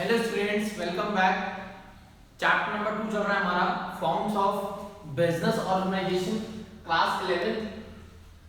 Hello students, welcome back. Chapter number 2 चल रहा है हमारा forms of business organisation, class 11।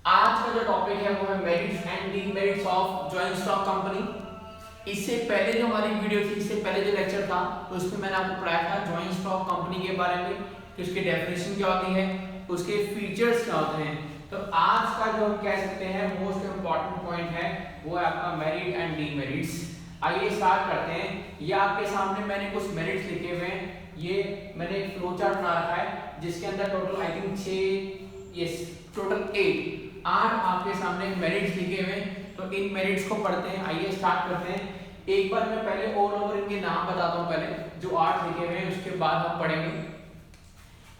आज का जो टॉपिक है वो है merits and demerits of joint stock company. इससे पहले जो हमारी वीडियो थी, इससे पहले जो लेक्चर था, उसमें मैंने आपको पढ़ाया था जॉइंट स्टॉक कंपनी के बारे में कि उसकी डेफिनेशन क्या होती है, उसके फीचर्स क्या होते हैं। तो आज का जो कह सकते हैं मोस्ट इंपॉर्टेंट पॉइंट है वो है आपका मेरिट एंड डीमेरिट्स। आइए स्टार्ट करते हैं। ये आपके सामने मैंने कुछ मेरिट्स लिखे हुए हैं। ये मैंने एक फ्लो चार्ट बना रखा है जिसके अंदर total I think 6 yes total 8 आपके सामने मेरिट्स लिखे हुए हैं। तो इन मेरिट्स को पढ़ते हैं। आइए स्टार्ट करते हैं। एक बार मैं पहले ऑल ओवर इनके नाम बताता हूँ, पहले जो 8 लिखे हुए हैं उसके बाद हम पढ़ेंगे।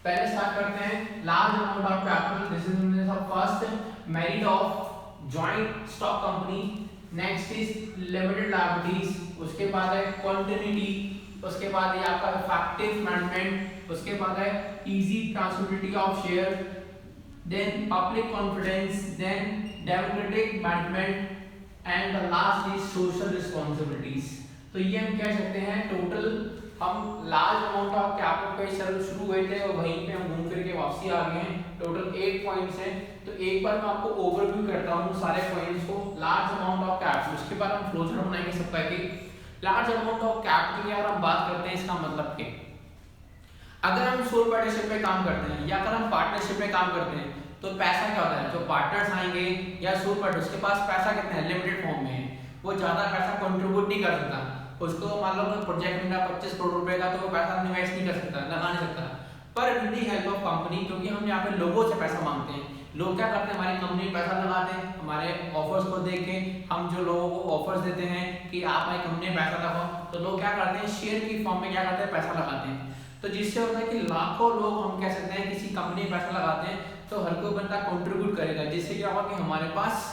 पहले स्टार्ट करते हैं large amount of capital. This is first merit of joint stock company. Next is limited liabilities, उसके बाद है कंटिन्यूटी, उसके बाद है आपका इफेक्टिव मैनेजमेंट, उसके बाद है easy transferability of share, then public confidence, then democratic management and the last is social responsibilities. तो ये हम कह सकते हैं टोटल हम लार्ज अमाउंट ऑफ कैपिटल पे शुरू हुए थे और वहीं पे हम घूम फिर के वापसी आ गए हैं। टोटल 8 पॉइंट्स हैं। तो एक बार मैं आपको ओवरव्यू करता हूँ सारे पॉइंट्स को। लार्ज अमाउंट ऑफ कैपिटल, उसके बाद हम फ्लो चार्ट बनाएंगे सबका कि लार्ज अमाउंट ऑफ कैपिटल की अगर हम बात करते हैं, इसका मतलब कि अगर हम सोल पार्टनरशिप पे काम करते हैं या अगर हम पार्टनरशिप पे काम करते हैं तो पैसा क्या होता है, जो पार्टनर्स आएंगे या सोल पार्टनर्स के पास पैसा कितना है, लिमिटेड फॉर्म में है, वो ज्यादा पैसा कंट्रीब्यूट नहीं कर सकता। उसको मान लो प्रोजेक्ट मिला 25 करोड़ रुपए का, तो वो पैसा इन्वेस्ट नहीं कर सकता, लगा नहीं सकता। पर with the help of company, क्योंकि हम यहाँ पे लोगों से पैसा मांगते हैं, लोग क्या करते हैं हमारी कंपनी में पैसा लगाते हैं। हमारे ऑफर्स को देख के हम जो लोगों को ऑफर्स देते हैं कि आप हमारी कंपनी में पैसा लगाओ, तो लोग क्या करते हैं शेयर की फॉर्म में क्या करते हैं पैसा लगाते हैं। तो जिससे होता है कि लाखों लोग हम कह सकते हैं किसी कंपनी में पैसा लगाते हैं, तो हर कोई बंदा कंट्रीब्यूट करेगा, जिससे क्या होगा कि हमारे पास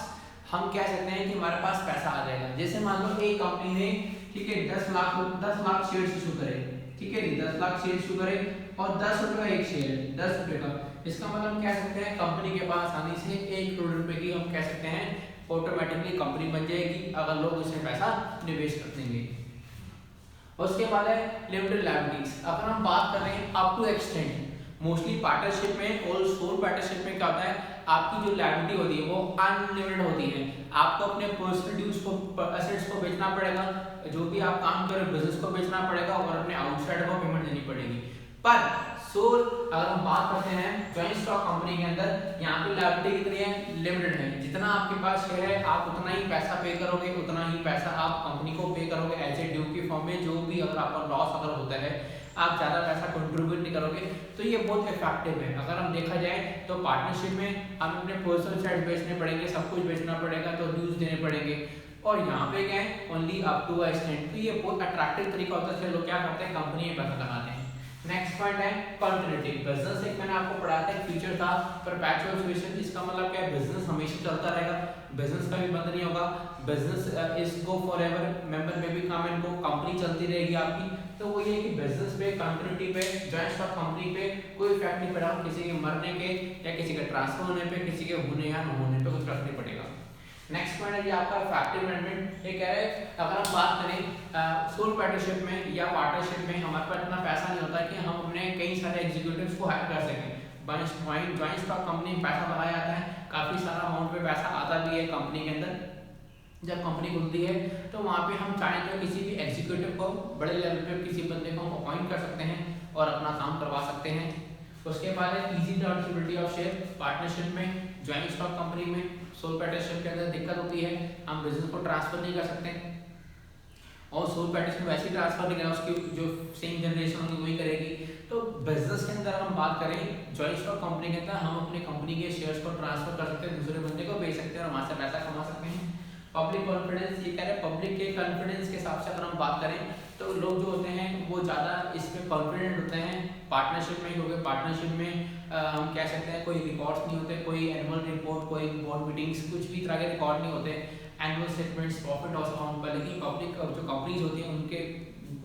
हम कह सकते हैं कि हमारे पास पैसा आ जाएगा। जैसे मान लो एक कंपनी ने ठीक है 10 लाख शेयर इशू करे, ठीक है 10 लाख शेयर इशू करे और 10 रुपए का एक शेयर, 10 रुपए का, इसका मतलब हम कह सकते हैं कंपनी के पास आसानी से 1 करोड़ रुपए की हम कह सकते हैं ऑटोमेटिकली कंपनी बन जाएगी अगर लोग उसमें पैसा निवेश कर देंगे। उसके बाद है लिमिटेड लायबिलिटीज। अगर हम बात कर रहे हैं up to extent, mostly partnership में और सोल पार्टनरशिप में क्या होता है, आपकी जो लायबिलिटी होती है वो अनलिमिटेड होती है। आपको अपने पर्सनल ड्यूज को, एसेट्स को बेचना पड़ेगा, जो भी आप काम कर रहे हो बिजनेस को बेचना पड़ेगा और अपने आउटसाइड को पेमेंट देनी पड़ेगी। पर सोल अगर हम बात करते हैं जॉइंट स्टॉक कंपनी के अंदर, यहाँ पे लायबिलिटी कितनी है, लिमिटेड है। जितना आपके पास शेयर है आप उतना ही पैसा पे करोगे, उतना ही पैसा आप कंपनी को पे करोगे एज ए ड्यू की फॉर्म में। जो भी अगर आपका लॉस अगर होता है, आप ज़्यादा पैसा कंट्रीब्यूट नहीं करोगे। तो ये बहुत इफेक्टिव है। अगर हम देखा जाए तो पार्टनरशिप में हम अपने पर्सनल साइड बेचने पड़ेंगे, सब कुछ बेचना पड़ेगा, तो ड्यूज देने पड़ेंगे। और यहाँ पे क्या है ओनली अप टू एक्सटेंट। तो ये बहुत अट्रैक्टिव तरीका होता है, लोग क्या करते हैं कंपनी में पैसा लगाते हैं। नेक्स्ट पॉइंट है कंटिन्यूटी। बिजनेस एक मैंने आपको पढ़ाया था, एक फीचर था परपेचुअल फ्यूचर। इसका मतलब क्या है, बिजनेस हमेशा चलता रहेगा, बिजनेस का भी बंद नहीं होगा। Business is go forever, member में भी काम एंड गो, कंपनी चलती रहेगी आपकी। तो वो ये कि बिजनेस पे, कंटिन्यूटी पे, जॉइंट स्टॉक कंपनी पे कोई इफेक्ट नहीं पड़ा, किसी के मरने के या किसी के ट्रांसफर होने पे, किसी के होने या न होने पे कोई फर्क नहीं पड़ेगा। नेक्स्ट पॉइंट है ये आपका इफेक्टिव मैनेजमेंट। ये कह रहे हैं अगर हम बात करें सोल पार्टनरशिप में या पार्टनरशिप में, हमारे पास इतना पैसा नहीं होता कि हम अपने कई सारे एग्जीक्यूटिव्स को हायर कर सकें। जॉइंट स्टॉक कंपनी में पैसा लगाया जाता है, काफ़ी सारा अमाउंट पे पैसा आता भी है कंपनी के अंदर। जब कंपनी खुलती है तो वहाँ पे हम चाहें तो किसी भी एग्जीक्यूटिव को बड़े लेवल पे किसी बंदे को हम अपॉइंट कर सकते हैं और अपना काम करवा सकते हैं। उसके बाद है easy transferability of share. Partnership में, जॉइंट स्टॉक कंपनी में, सोल पार्टनरशिप के अंदर दिक्कत होती है, हम बिजनेस को ट्रांसफर नहीं कर सकते। और सोल पार्टनरशिप में वैसे ट्रांसफर नहीं करना, उसकी जो सेम जनरेशन होगी वही करेगी। तो बिजनेस के अंदर हम बात करें जॉइंट स्टॉक कंपनी के अंदर, हम अपनी कंपनी के शेयर्स को ट्रांसफर कर सकते हैं, दूसरे बंदे को बेच सकते हैं और वहाँ से पैसा कमा सकते हैं। पब्लिक कॉन्फिडेंस, ये कह रहे हैं पब्लिक के कॉन्फिडेंस के हिसाब से अगर हम बात करें तो लोग जो होते हैं वो ज़्यादा इस पे कॉन्फिडेंट होते हैं पार्टनरशिप में, क्योंकि पार्टनरशिप में हम कह सकते हैं कोई रिकॉर्ड्स नहीं होते, कोई एनुअल रिपोर्ट, कोई बोर्ड मीटिंग्स, कुछ भी तरह के रिकॉर्ड नहीं होते, annual statements, profit loss account पर। लेकिन पब्लिक जो कंपनीज होती हैं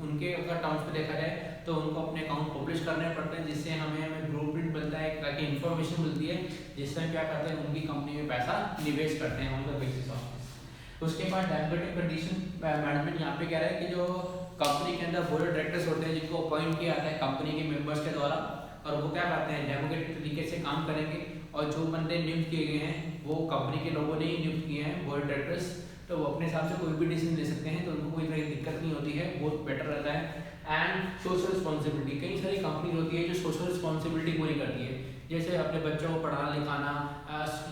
उनके अगर टर्म्स पे देखा जाए तो उनको अपने अकाउंट पब्लिश करने पड़ते हैं, जिससे हमें ब्लूप्रिंट मिलता है, एक तरह की इन्फॉर्मेशन मिलती है, जिससे हम क्या करते हैं उनकी कंपनी में पैसा निवेश करते हैं ऑन द बेसिस ऑफ। उसके बाद डेमोक्रेटिक कंडीशन मैनेजमेंट, यहाँ पे कह रहा है कि जो कंपनी के अंदर बोर्ड ऑफ डायरेक्टर्स होते हैं जिनको अपॉइंट किया जाता है कंपनी के मेंबर्स के द्वारा, और वो क्या करते हैं डेमोक्रेटिक तरीके से काम करेंगे, और जो बंदे नियुक्त किए गए हैं वो कंपनी के लोगों ने ही नियुक्त किए हैं बोर्ड ऑफ डायरेक्टर्स, तो वो अपने हिसाब से कोई भी डिसीजन ले सकते हैं, तो उनको कोई तरह की दिक्कत नहीं होती है, बहुत बेटर रहता है। एंड सोशल रिस्पॉन्सिबिलिटी, कई सारी कंपनी होती है जो सोशल रिस्पॉन्सिबिलिटी पूरी करती है, जैसे अपने बच्चों को पढ़ाना लिखाना,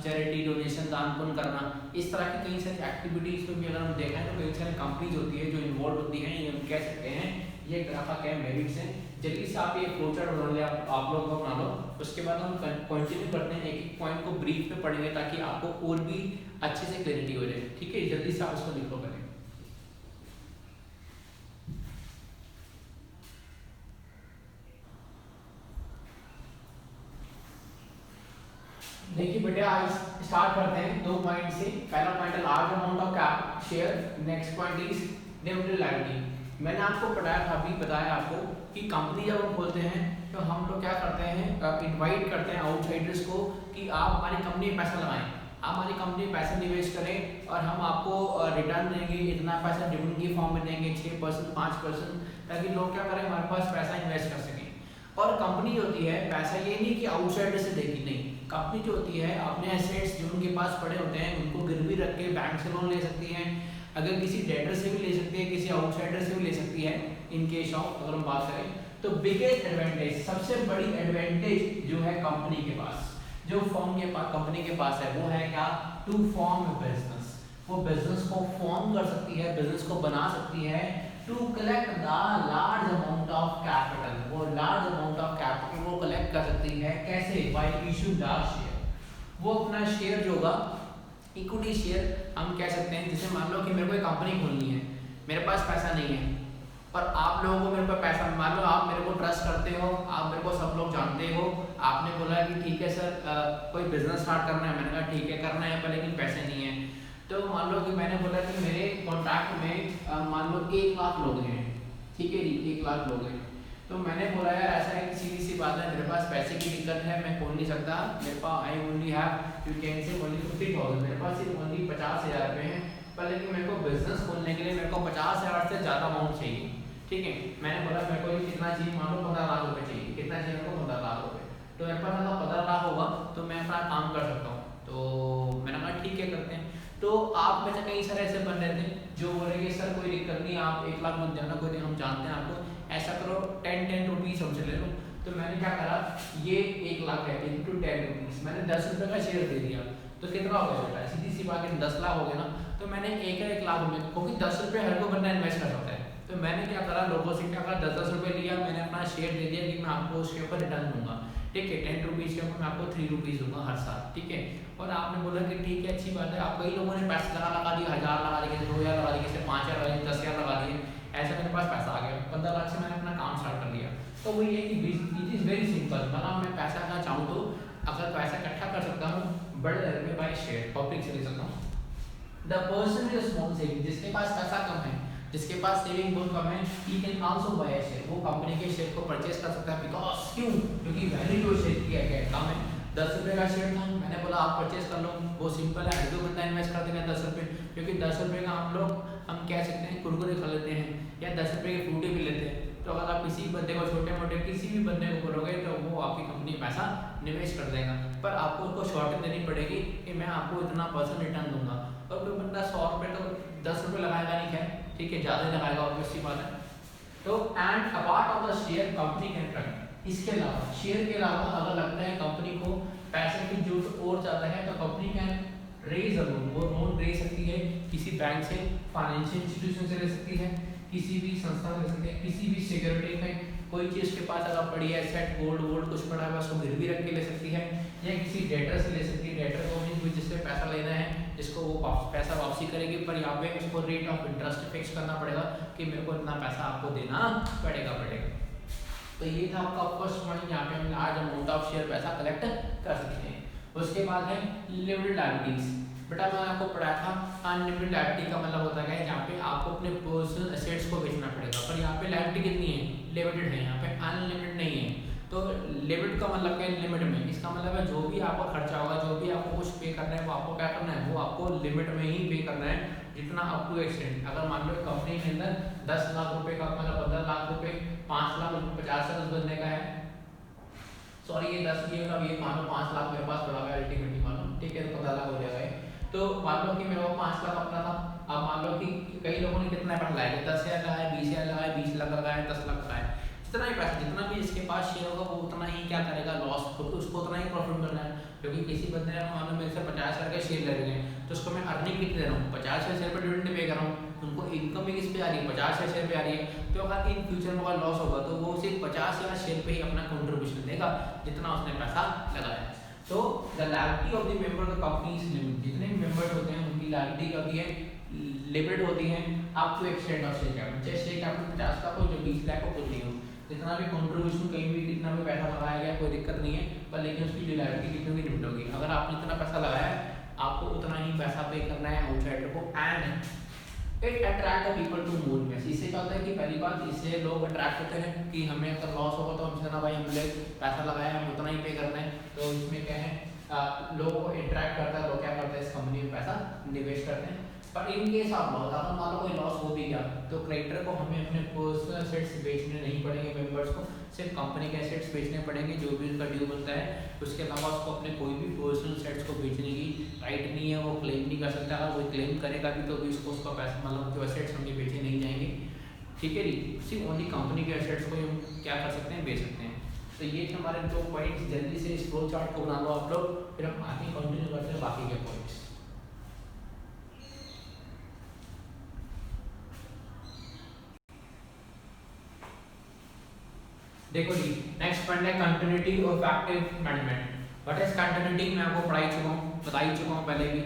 चैरिटी डोनेशन दान पुण्य करना, इस तरह की कई सारी एक्टिविटीज़ को भी अगर हम देखें तो कई सारी कंपनीज होती है जो इन्वॉल्व होती हैं, ये हम कह सकते हैं ये ग्राफ क्या मेरिट्स हैं। जल्दी से आप ये फ्लोचार्ट बना ले, आप लोग बना लो, उसके बाद हम कंटिन्यू करते हैं, एक एक पॉइंट को ब्रीफ में पढ़ेंगे ताकि आपको और भी अच्छे से क्लैरिटी हो जाए, ठीक है। जल्दी से आप उसको लिखो करें। देखिए बेटे आज स्टार्ट करते हैं 2 पॉइंट से। पहला पॉइंट है large amount of cap share, next point is neutrality. मैंने आपको पढ़ाया था, अभी बताया आपको कि कंपनी जब हम खोलते हैं तो हम लोग क्या करते हैं, इनवाइट करते हैं आउटसाइडर्स को कि आप हमारी कंपनी में पैसा लगाएं, आप हमारी कंपनी में पैसा निवेश करें और हम आपको रिटर्न देंगे, इतना पैसा डिविडेंड की फॉर्म में देंगे 6% 5%, ताकि लोग क्या करें हमारे पास पैसा इन्वेस्ट कर सकें। और कंपनी होती है पैसा ये नहीं कि आउटसाइडर से देगी, नहीं, कंपनी जो होती है अपने एसेट्स जो उनके पास पड़े होते हैं उनको गिरवी रख के बैंक से लोन ले सकती है, अगर किसी डेटर से भी ले सकती है, किसी आउटसाइडर से भी ले सकती है। इन केस ऑफ अगर हम बात करें तो बिगेस्ट एडवांटेज, सबसे बड़ी एडवांटेज जो है कंपनी के पास, जो फॉर्म के पास कंपनी के पास है वो है क्या, टू फॉर्म बिजनेस। वो बिजनेस को फॉर्म कर सकती है, बिजनेस को बना सकती है, to collect the large amount of capital. वो लार्ज अमाउंट ऑफ कैपिटल वो कलेक्ट कर सकती है कैसे, बाय इशू लार्ज शेयर। वो अपना शेयर जो होगा इक्विटी शेयर हम कह सकते हैं, जैसे मान लो कि मेरे को एक कंपनी खोलनी है, मेरे पास पैसा नहीं है और आप लोगों को मेरे पर पैसा, मान लो आप मेरे को ट्रस्ट करते हो, आप मेरे को सब लोग जानते हो, आपने बोला कि ठीक है सर कोई बिजनेस स्टार्ट करना है, मैंने कहा ठीक है करना है पर लेकिन पैसे नहीं है। तो मान लो कि मैंने बोला कि मेरे कॉन्ट्रैक्ट में मान लो 1 लाख लोग हैं, ठीक है जी 1 लाख लोग हैं, तो मैंने बोला यार ऐसा है कि सीधी सी बात है मेरे पास पैसे की दिक्कत है, मैं खोल नहीं सकता, मेरे पास I only have you can say only 50,000, मेरे पास सिर्फ ओनली 50,000 रुपये हैं, पर लेकिन मेरे को बिजनेस खोलने के लिए मेरे को 50,000 से ज़्यादा अमाउंट चाहिए, ठीक है। मैंने बोला मेरे को कितना चाहिए, मान लो 15 लाख रुपये चाहिए, कितना चाहिए मेरे को 15 लाख रुपये, तो मेरे पास अगर 15 लाख होगा तो मैं अपना काम कर सकता हूँ, तो मैंने कहा ठीक है करते हैं। तो आप में से कई सारे ऐसे बन रहे थे जो बोलेंगे सर कोई दिक्कत नहीं, आप 1 लाख मत देना, कोई नहीं हम जानते हैं आपको, ऐसा करो 10 रुपीज़ हमसे ले लो। तो मैंने क्या करा, ये 1 लाख है इंटू 10 रुपीज़, मैंने 10 रुपये का शेयर दे दिया, तो कितना हो गया बेटा, सीधी सी बात है 10 लाख हो गया ना। तो मैंने 1 लाख में, क्योंकि 10 रुपये हर को बंदा इन्वेस्ट कर सकता है, तो मैंने क्या करा, लोगों से क्या करा, 10 रुपये लिया, मैंने अपना शेयर दे दिया कि मैं आपको उसके ऊपर रिटर्न दूंगा, ठीक है। 10 रुपीज़ के ऊपर मैं आपको 3 रुपीज़ दूंगा हर साल, ठीक है। और आपने बोला कि ठीक है अच्छी बात है, आप कई लोगों ने पैसा लगा दिया, 1000 लगा दिए, 2000 लगा दिए, 5000 लगा दिए, 10,000 लगा दिए, ऐसा मेरे पास पैसा आ गया, 15 लाख से मैंने अपना काम स्टार्ट कर लिया। तो वो ये कि इट इज़ वेरी सिंपल, मतलब मैं पैसा का चाहूँ तो अगर पैसा इकट्ठा कर सकता हूँ बड़े लेवल पे बाय शेयर, पब्लिक से ले सकता हूँ। The person with small saving, जिसके पास पैसा कम है, जिसके पास सेविंग बहुत कम है, he can also by a share, वो कंपनी के शेयर को परचेज कर सकता है, बिकॉज क्यों, क्योंकि वैल्यू जो शेयर की है कम है। 10 रुपये का शेयर था, मैंने बोला आप परचेज कर लो, वो सिंपल है, हर कोई बंदा इन्वेस्ट कर देगा 10 रुपये, क्योंकि 10 रुपये का हम लोग हम कह सकते हैं कुरकुरे खा लेते हैं या 10 रुपये के फ्रूटी भी लेते हैं। तो अगर आप किसी बंदे को, छोटे मोटे किसी भी बंदे को बोलोगे तो वो आपकी कंपनी पैसा निवेश कर देगा, पर आपको उसको शॉर्टेज देनी पड़ेगी कि मैं आपको इतना % रिटर्न दूंगा। और कोई बंदा 100 रुपये तो 10 रुपये लगाएगा नहीं, खैर ठीक है ज़्यादा लगाएगा, और अच्छी बात है। तो and apart of the share company can run, इसके अलावा शेयर के अलावा अगर लगता है कंपनी को पैसे की जरूरत और ज़्यादा है तो company can raise a loan, वो लोन दे सकती है किसी बैंक से, फाइनेंशियल इंस्टीट्यूशन से ले सकती है, किसी भी संस्था से ले सकती है, किसी भी सिक्योरिटी में कोई चीज़ के पास अगर पड़ी है, सेट गोल्ड कुछ पड़ा है उसको गिरवी रख के ले सकती है, या किसी डेटर से ले सकती है। डेटर को भी जिससे पैसा लेना है, जिसको वो पैसा वापसी करेगी, पर यहाँ पे उसको रेट ऑफ इंटरेस्ट फिक्स करना पड़ेगा कि मेरे को इतना पैसा आपको देना पड़ेगा। तो ये था आपका फर्स्ट पॉइंट, यहाँ पे हम लार्ज अमाउंट ऑफ शेयर पैसा कलेक्ट कर सकते हैं। उसके बाद है लिमिटेड लायबिलिटीज। बेटा मैंने आपको पढ़ाया था अनलिमिटेड लायबिलिटी का मतलब होता है जहाँ पे आपको अपने पर्सनल एसेट्स को बेचना पड़ेगा, पर यहाँ पे लायबिलिटी कितनी है, लिमिटेड है, यहाँ पे अनलिमिटेड नहीं है। तो लिमिट का मतलब क्या है, लिमिट में, इसका मतलब है जो भी आपका खर्चा होगा, जो भी आपको कुछ पे करना है, वो आपको क्या करना है, वो आपको लिमिट में ही पे करना है, जितना अप टू एक्सटेंड। अगर मान लो कंपनी के अंदर 10 लाख रुपए का मतलब 15 लाख रुपए, 5 लाख 50 से 10 बनने का है, सॉरी ये 10 ये मान लो 5 लाख मेरे पास पड़ा हुआ है अल्टीमेटली, मान लो ठीक है, तो 15 लाख हो जाएगा ये। तो मान लो कि मेरे को 5 लाख अपना था, अब मान लो कि कई लोगों ने कितना पैसा लगाया, 10,000 लगाया, 20,000 लगाया, 20 लाख लगाया, 10 लाख लगाया, जितना ही पैसा, जितना भी इसके पास शेयर होगा वो उतना ही क्या करेगा, लॉस, उसको उतना ही प्रॉफिट मिलना है। क्योंकि किसी बंदे ने मान लो मेरे से 50,000 के शेयर ले रहे हैं, तो उसको मैं अर्निंग कितनी दे रहा हूँ, 50,000 शेयर पर डिविडेंड पे कर रहा हूँ, उनको इनकम भी किस पे आ रही है, 50,000 शेयर पे आ रही है। तो अगर इन फ्यूचर में लॉस होगा तो वो सिर्फ 50,000 शेयर पे ही अपना कंट्रीब्यूशन देगा जितना उसने पैसा लगाया। तो the liability of the member of the company is limited, जितने भी मेंबर्स होते हैं उनकी लायबिलिटी होती है, लिमिटेड होती है up to extend of share capital, चाहे शेयर कैपिटल 50 लाख हो, जो 20 लाख हो, कुछ नहीं हो, जितना भी कंट्रीब्यूशन कहीं भी कितना भी पैसा लगाया गया कोई दिक्कत नहीं है, पर लेकिन उसकी जो लायबिलिटी कितनी होगी, लिमिट होगी। अगर आपने इतना पैसा लगाया है, आपको उतना ही पैसा पे करना है आउटसाइडर को, and it attract the people to more invest. इससे क्या होता है कि पहली बात, इससे लोग अट्रैक्ट होते हैं कि हमें अगर लॉस होगा तो हमसे ना भाई, हमने पैसा लगाया है, हम उतना ही पे करना है। तो इसमें क्या है, लोगों को इंटरेक्ट करता है, लोग क्या करते हैं, इस कंपनी में पैसा निवेश करते हैं। पर इन केस ऑफ लॉस, अगर मान लो कोई लॉस हो भी गया, तो क्रेडिटर को हमें अपने पर्सनल एसेट्स बेचने नहीं पड़ेंगे, मेंबर्स को सिर्फ कंपनी के एसेट्स बेचने पड़ेंगे, जो भी उनका ड्यू बनता है। उसके अलावा उसको अपने कोई भी पर्सनल एसेट्स को बेचने की राइट नहीं है, वो क्लेम नहीं कर सकता। अगर वो क्लेम करेगा भी तो भी उसको उसका पैसा, मतलब जो एसेट्स होंगे बेचे नहीं जाएंगे, ठीक है जी। सिर्फ ओनली कंपनी के एसेट्स को हम क्या कर सकते हैं, बेच सकते हैं। तो ये हमारे दो पॉइंट्स, जल्दी से इस फ्लो चार्ट को बना लो आप लोग, फिर हम आगे कंटिन्यू करते हैं बाकी के पॉइंट्स। देखो जी, नेक्स्ट पॉइंट है continuity of active management. What is continuity, मैं आपको बता ही चुका हूँ पहले भी।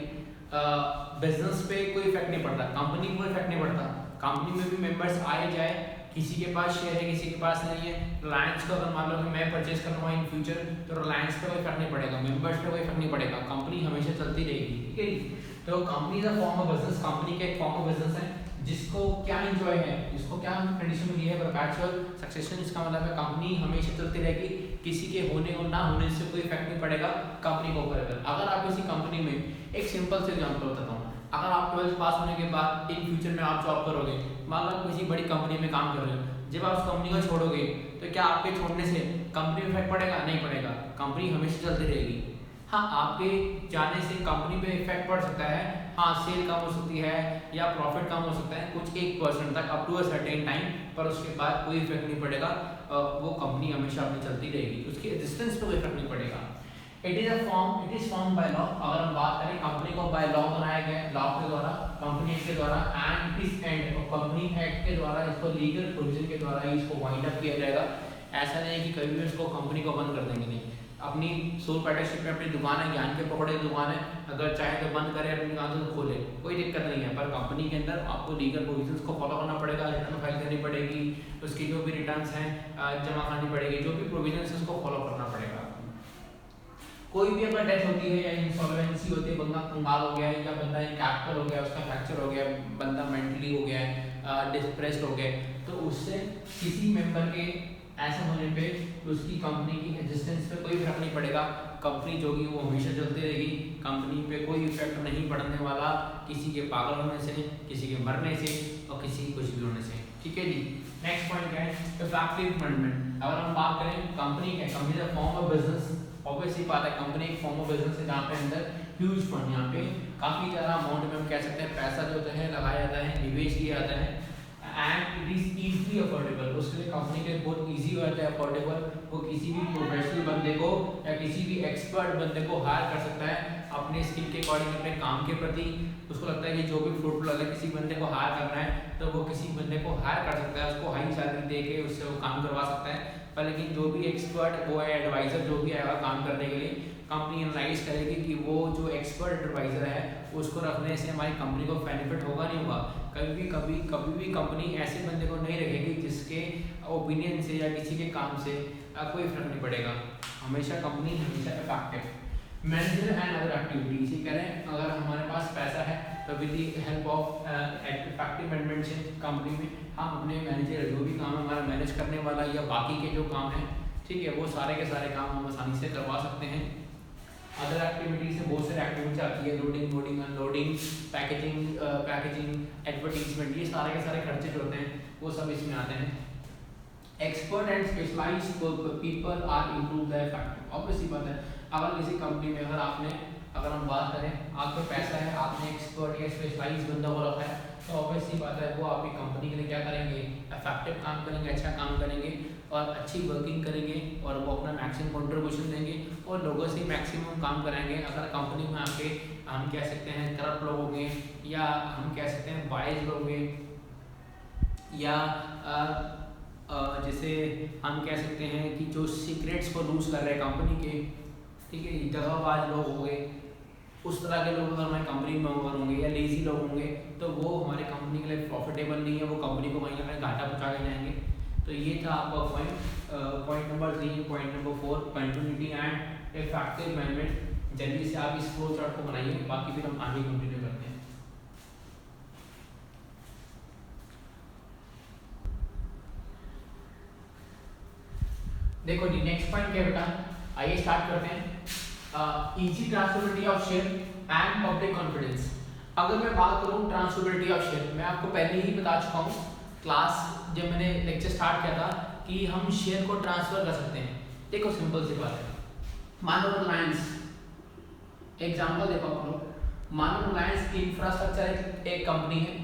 बिजनेस पे कोई इफेक्ट नहीं पड़ता, कंपनी को इफेक्ट नहीं पड़ता, कंपनी में भी मेंबर्स आए जाए, किसी के पास शेयर है किसी के पास नहीं है। रिलायंस को अगर मान लो कि मैं परचेज कर रहा हूँ इन फ्यूचर, तो रिलायंस पे कोई इफेक्ट नहीं पड़ेगा, मेंबर्स पे कोई इफेक्ट नहीं पड़ेगा, कंपनी हमेशा चलती रहेगी, ठीक है जी। तो company is a form of business, company का एक फॉर्म ऑफ बिजनेस है, जिसको क्या एंजॉय है, जिसको क्या कंडीशन मिली है, परपेचुअल सक्सेशन। इसका मतलब है कंपनी हमेशा चलती रहेगी, किसी के होने और ना होने से कोई इफेक्ट नहीं पड़ेगा कंपनी को ऊपर। अगर आप किसी कंपनी में, एक सिंपल से एग्जांपल बताता हूँ, अगर आप 12th पास होने के बाद इन फ्यूचर में आप जॉब करोगे, मान लो किसी बड़ी कंपनी में काम कर रहे हो, जब आप उस कंपनी को छोड़ोगे तो क्या आपके छोड़ने से कंपनी में इफेक्ट पड़ेगा, नहीं पड़ेगा, कंपनी हमेशा चलती रहेगी। हाँ, आपके जाने से कंपनी पे इफेक्ट पड़ सकता है, हाँ सेल कम हो सकती है या प्रॉफिट कम हो सकता है कुछ 1% तक, up to a certain time, पर उसके बाद कोई इफेक्ट नहीं पड़ेगा, वो कंपनी हमेशा अपनी चलती रहेगी, उसके एग्जिस्टेंस पे कोई इफेक्ट नहीं पड़ेगा। It is form by law. अगर हम बात करें कंपनी को बाय लॉ बनाया गया है, लॉ के द्वारा, कंपनी एक्ट के द्वारा, and it is and company act के द्वारा, इसको लीगल प्रोविजन के द्वारा इसको वाइंड अप किया जाएगा। ऐसा नहीं है कि कभी भी इसको कंपनी को बंद कर देंगे, नहीं, अपनी सोल पार्टनरशिप में अपनी दुकान है, ज्ञान के पकौड़े दुकान है, अगर चाहे तो बंद करे, अपनी दुकान तो खोले, कोई दिक्कत नहीं है, पर कंपनी के अंदर आपको लीगल प्रोविजंस को फॉलो करना पड़ेगा, रिटर्न फाइल करनी पड़ेगी, उसकी जो भी रिटर्न्स हैं जमा करनी पड़ेगी, जो भी प्रोविजंस है उसको फॉलो करना पड़ेगा। कोई भी अगर डेथ होती है या इंसॉल्वेंसी होती है, बंदा कंगाल हो गया है या बंदा इनकैपेबल हो गया, उसका फ्रैक्चर हो गया, बंदा मेंटली हो गया है, डिप्रेस्ड हो गया, तो उससे किसी मेंबर के ऐसा होने पे उसकी कंपनी की एग्जिस्टेंस पे कोई फर्क नहीं पड़ेगा, कंपनी जो होगी वो हमेशा चलती रहेगी, कंपनी पे कोई इफेक्ट नहीं पड़ने वाला किसी के पागल होने से, किसी के मरने से और किसी के कुछ भी होने से, ठीक है जी। नेक्स्ट पॉइंट क्या है, इफेक्टिव मैनेजमेंट। अगर हम बात करें कंपनी है, कंपनी का फॉर्म ऑफ बिजनेस, ऑब्वियसली बात है कंपनी एक फॉर्म ऑफ बिजनेस है जहाँ पे अंदर ह्यूज फंड, यहाँ पे काफ़ी ज़्यादा अमाउंट में हम कह सकते हैं पैसा जो होता है लगाया जाता है, निवेश किया जाता है, and it is easily affordable. उसके लिए कंपनी के बहुत इजी हो जाता है अफोर्डेबल, वो किसी भी प्रोफेशनल बंदे को या किसी भी एक्सपर्ट बंदे को हायर कर सकता है अपने स्किल के अकॉर्डिंग, अपने काम के प्रति। उसको लगता है कि जो भी फ्रूटफुल अगर किसी बंदे को हायर करना है तो वो किसी बंदे को हायर कर सकता है, उसको हाई सैलरी दे के उससे वो काम करवा सकता है। पर लेकिन जो भी एक्सपर्ट वो है, एडवाइज़र जो भी आएगा काम करने के लिए, कंपनी एनालाइज करेगी कि वो जो एक्सपर्ट एडवाइज़र है उसको रखने से हमारी कंपनी को बेनिफिट होगा नहीं होगा। कभी भी कंपनी ऐसे बंदे को नहीं रखेगी जिसके ओपिनियन से या किसी के काम से कोई फर्क नहीं पड़ेगा, हमेशा कंपनी हमेशा effective. Manager and other activities, ये कह रहे हैं अगर हमारे पास पैसा है तो with the help of effective management से कंपनी में हम अपने मैनेजर जो भी काम है हमारा मैनेज करने वाला या बाकी के जो काम है ठीक है, वो सारे के सारे काम हम आसानी से करवा सकते हैं। अदर एक्टिविटीज से बहुत सारी एक्टिविटीज आती है, loading loading unloading, packaging advertisement, ये सारे के सारे खर्चे जो होते हैं वो सब इसमें आते हैं। Expert and specialised people are improve the effective. Obviously बात है, अगर किसी कंपनी में अगर हम बात करें, आपके पैसा है, आपने एक्सपर्ट या स्पेशलाइज बंदा को रखा है, तो ऑब्वियसली बात है वो आपकी कंपनी के लिए क्या करेंगे, इफेक्टिव काम करेंगे, अच्छा काम करेंगे और अच्छी वर्किंग करेंगे और वो अपना मैक्सिमम कंट्रीब्यूशन देंगे और लोगों से मैक्सिमम काम कराएंगे। अगर कंपनी में आपके हम कह सकते हैं करप्ट लोग होंगे या हम कह सकते हैं बाइज लोग होंगे या जैसे हम कह सकते हैं कि जो सीक्रेट्स को लूज कर रहे हैं कंपनी के, ठीक है, दगाबाज लोग होंगे, उस तरह के लोग अगर हमारी कंपनी में होंगे या लेजी लोग होंगे तो वो हमारे कंपनी के लिए प्रॉफिटेबल नहीं है, वो कंपनी को कहीं ना कहीं घाटा पहुंचा के जाएंगे। तो ये था आपका point number 3। Point number 4, continuity and effective management. जल्दी से आप इस फ्लो चार्ट को बनाइए, बाकी फिर हम आगे कंटिन्यू करते हैं। देखो जी, नेक्स्ट पॉइंट क्या बेटा, आइए स्टार्ट करते हैं। Easy transferability of share and public confidence. अगर मैं बात करूं ट्रांसफरेबिलिटी ऑफ शेयर, मैं आपको पहले ही बता चुका हूं क्लास जब मैंने लेक्चर स्टार्ट किया था कि हम शेयर को ट्रांसफर कर सकते हैं। देखो सिंपल सी बात है, मान लो रिलायंस, एग्जांपल देखो आप लोग, मान लो रिलायंस इंफ्रास्ट्रक्चर एक कंपनी है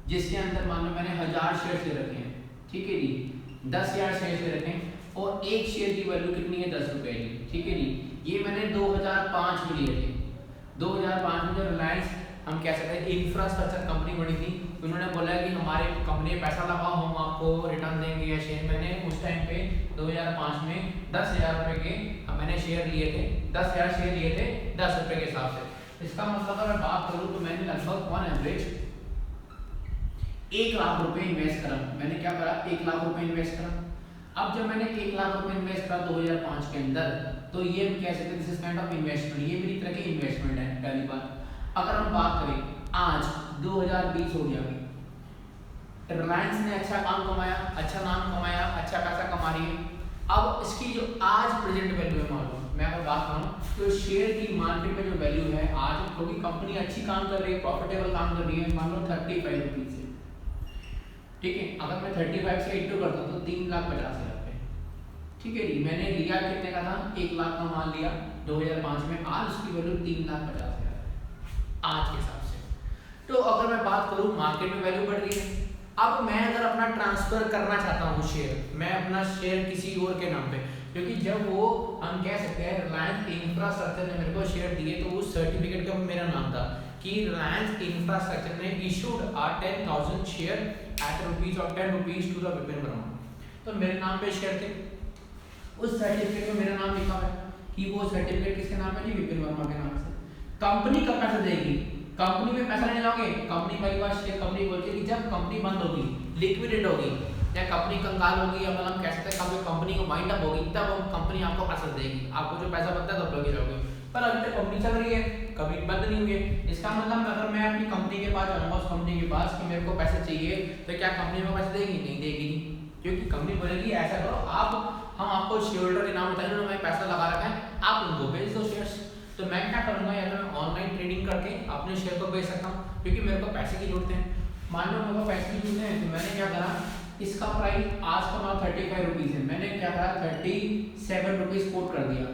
जिसके अंदर मान लो मैंने 1000 शेयर ले रखे हैं, ठीक है जी, 10,000 शेयर ले रखे हैं और एक शेयर की वैल्यू कितनी है, 10 रुपए की, ठीक है जी। ये मैंने 2005 में लिए थे। 2005 में जब रिलायंस हम कह सकते हैं इंफ्रास्ट्रक्चर कंपनी बनी थी, उन्होंने बोला कि हमारे कंपनी में पैसा लगाओ, हम आपको रिटर्न देंगे या शेयर। मैंने उस टाइम पे 2005 में 10,000 रुपए के मैंने शेयर लिए थे, 10,000 शेयर लिए थे 10 रुपए के हिसाब से। इसका मतलब अगर बात करूँ तो मैंने लगभग ऑन एवरेज 1 लाख रुपए इन्वेस्ट करा। मैंने क्या करा, 1 लाख रुपए इन्वेस्ट करा। अब जब मैंने 1 लाख रुपए इन्वेस्ट करा 2005 के अंदर, तो ये कह सकते हैं this is kind of investment, ये मेरी तरह की इन्वेस्टमेंट है। पहली बात, अगर हम बात करें आज 2020 हो गया, रिलायंस ने अच्छा काम कमाया, अच्छा नाम कमाया, अच्छा पैसा कमा रही है। अब इसकी जो आज प्रेजेंट वैल्यू है, मालूम मैं अगर बात करूँ तो शेयर की मार्केट में जो वैल्यू है आज, क्योंकि कंपनी अच्छी काम कर रही है, प्रॉफिटेबल काम कर रही है, मान लो 35 रुपीज है, ठीक है। अगर मैं 35 से इंटू करता हूँ तो 3,50,000 रुपए, ठीक है जी। मैंने लिया कितने का था, 1 लाख का माल लिया 2005 में, आज उसकी वैल्यू 3,50,000 आज के हिसाब से। तो अगर मैं बात करूँ मार्केट में वैल्यू बढ़ रही है। अब मैं अगर अपना ट्रांसफर करना चाहता हूँ शेयर, मैं अपना शेयर किसी और के नाम पे, क्योंकि जब वो हम कह सकते हैं रिलायंस इंफ्रास्ट्रक्चर ने मेरे को शेयर दिए तो उस सर्टिफिकेट का मेरा नाम था कि रिलायंस इंफ्रास्ट्रक्चर ने इशूड 10,000 शेयर एट रुपीज और 10 rupees to the Vipin Verma. तो मेरे नाम पे शेयर थे, उस सर्टिफिकेट में मेरा नाम लिखा हुआ है कि वो सर्टिफिकेट किसके नाम पे, विपिन वर्मा के नाम से। कंपनी कब पैसा देगी, कंपनी में पैसा नहीं लाओगे, कंपनी पहली बार शेयर कंपनी बोलती है कि जब कंपनी बंद होगी, लिक्विडेट होगी या कंपनी कंगाल होगी या मतलब कह सकते हैं कभी कंपनी को वाइंड अप होगी, तब वो कंपनी आपको पैसा देगी। आपको जो पैसा बनता है तब लोग जाओगे, पर अभी तक कंपनी चल रही है, कभी बंद नहीं हुई है। इसका मतलब अगर मैं अपनी कंपनी के पास जाऊंगा, उस कंपनी के पास कि मेरे को पैसे चाहिए, तो क्या कंपनी में पैसे देगी, नहीं देगी, क्योंकि कंपनी बोलेगी ऐसा करो आप, हम आपको शेयर होल्डर के नाम बताएंगे, उन्होंने पैसा लगा रखा है, आप उनको भेज दो शेयर्स। तो मैं क्या करूंगा, या तो मैं ऑनलाइन ट्रेडिंग करके अपने शेयर को बेच सकता हूँ, क्योंकि मेरे को पैसे की जरूरत है। मान लो मेरे को पैसे की जरूरत है, तो मैंने क्या करा, इसका प्राइस आज का माल 35 रुपीज है, मैंने क्या करा 37 रुपीज कोट कर दिया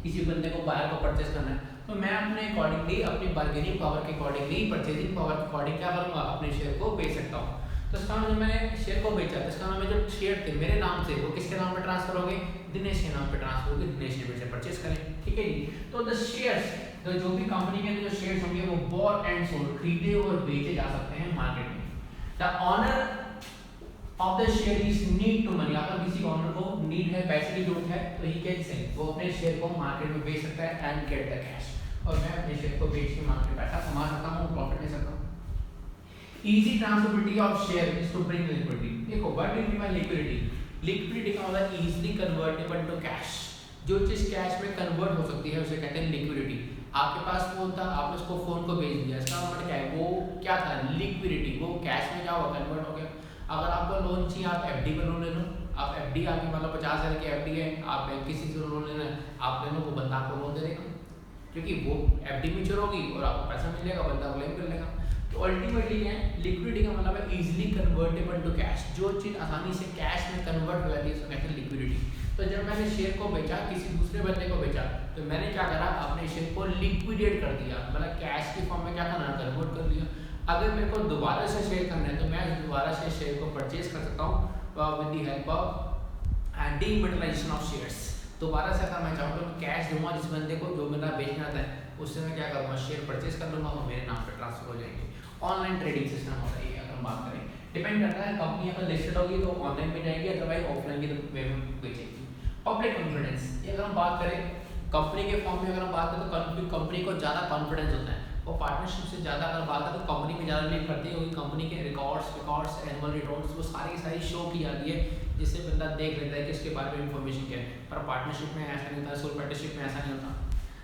किसी बंदे को, बायर को परचेस करना है। तो मैं अपने अकॉर्डिंगली, अपनी बार्गेनिंग पावर के अकॉर्डिंगली, परचेजिंग पावर के अकॉर्डिंग क्या करूँगा, अपने शेयर को बेच सकता हूँ। तो इसका मतलब मैंने शेयर को बेचा, तो इसका मतलब जो शेयर थे मेरे नाम से, वो किसके नाम पे ट्रांसफर हो गए, दिनेश के नाम पे ट्रांसफर हो गए, दिनेश ने से परचेस करें, ठीक है जी। तो द शेयर्स, तो जो भी कंपनी के अंदर जो शेयर्स होंगे वो बॉट एंड सोल्ड, खरीदे और बेचे जा सकते हैं मार्केट में। The owner of the share is need to money, अगर किसी ऑनर को नीड है, पैसे की जरूरत है, तो ही कैन सेल, वो अपने शेयर को मार्केट में बेच सकता है एंड गेट द कैश, और मैं अपने शेयर को बेच के मार्केट में पैसा कमा सकता हूँ, प्रॉफिट ले सकता हूँ। Easy transferability of share is to bring liquidity. देखो what do you mean by liquidity? Liquidity का मतलब easily convertible to cash. जो चीज कैश में कन्वर्ट हो सकती है उसे कहते हैं लिक्विडिटी। आपके पास फोन था, आपने उसको फोन को बेच दिया, इसका मतलब क्या है, वो क्या था, लिक्विडिटी, वो कैश में क्या हुआ, कन्वर्ट हो गया। अगर आपको लोन चाहिए, आप एफडी पर लोन ले लो, आप एफडी आपकी मतलब 50,000 की एफडी है, आप बैंक किसी से लोन लेना है, आप ले लो, वो बंदा आपको लोन दे देगा, क्योंकि वो एफडी मैच्योर होगी और आपको पैसा मिलेगा, बंदा क्लेम कर लेगा। तो अल्टीमेटली क्या है, लिक्विडिटी का मतलब है इजीली कन्वर्टेबल टू कैश, जो चीज़ आसानी से कैश में कन्वर्ट हो जाती है उसको कहते हैं लिक्विडिटी। तो जब मैंने शेयर को बेचा, किसी दूसरे बंदे को बेचा, तो मैंने क्या करा, अपने शेयर को लिक्विडेट कर दिया, मतलब कैश की फॉर्म में क्या करना, कन्वर्ट कर दिया। अगर मेरे को दोबारा से शेयर करना है तो मैं दोबारा से शेयर को परचेज कर सकता हूँ with the help of dematerialization of shares. दोबारा से अगर मैं चाहूँ तो कैश दूंगा जिस बंदे को जो मेरा बेचना आता है, उससे मैं क्या करूँगा, शेयर परचेज कर लूँगा और मेरे नाम पर ट्रांसफर हो जाएंगे। ऑनलाइन ट्रेडिंग सिस्टम होता है ये, अगर हम बात करें डिपेंड करता है, कंपनी अगर लिस्टेड होगी तो ऑनलाइन में जाएगी, अदरवाइज ऑफलाइन की वे में बेचेगी। पब्लिक कॉन्फिडेंस, ये अगर हम बात करें कंपनी के फॉर्म में, अगर हम बात करें तो कंपनी को ज़्यादा कॉन्फिडेंस होता है, वो पार्टनरशिप से ज़्यादा अगर बात करें तो कंपनी में ज़्यादा बिलीव करती है, क्योंकि कंपनी के रिकॉर्ड्स एनुअल रिटर्न्स वो सारी शो की जाती है, जिससे बंदा देख लेता है कि इसके बारे में इंफॉर्मेशन क्या है। पर पार्टनरशिप में ऐसा नहीं होता, सोल पार्टनरशिप में ऐसा नहीं होता।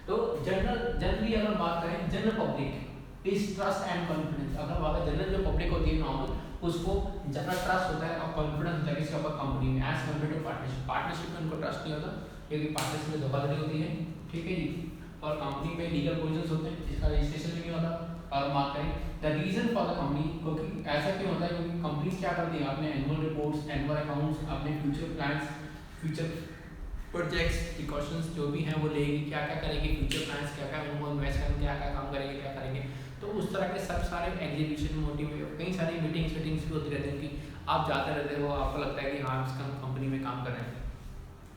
तो जनरली अगर बात करें, general public is trust and confidence, अगर बात करें जनरल जो पब्लिक होती है नॉर्मल, उसको ज़्यादा ट्रस्ट होता है और कॉन्फिडेंस होता है इसके ऊपर कंपनी में, as compare to partnership. Partnership में उनको ट्रस्ट नहीं होता, क्योंकि पार्टनरशिप में धोखाधड़ी होती है, ठीक है जी, और कंपनी में लीगल पोजीशंस होते हैं जिसका रजिस्ट्रेशन भी नहीं होता। और बात करें the reason for the company, क्योंकि ऐसा क्यों होता है, क्योंकि कंपनीज क्या करती है, अपने एनुअल रिपोर्ट्स, एनुअल अकाउंट्स, अपने future plans, future projects, precautions जो भी हैं वो लेगी, क्या क्या करेगी, फ्यूचर प्लान्स क्या क्या उनको इन्वेस्ट करेंगे, क्या क्या काम करेंगे, क्या करेंगे। तो उस तरह के सब सारे एग्जीक्यूशन मोटिव, कई सारी मीटिंग्स भी होती रहती हैं कि आप जाते रहते हो, आपको लगता है कि हाँ इस कंपनी में काम कर रहे हैं।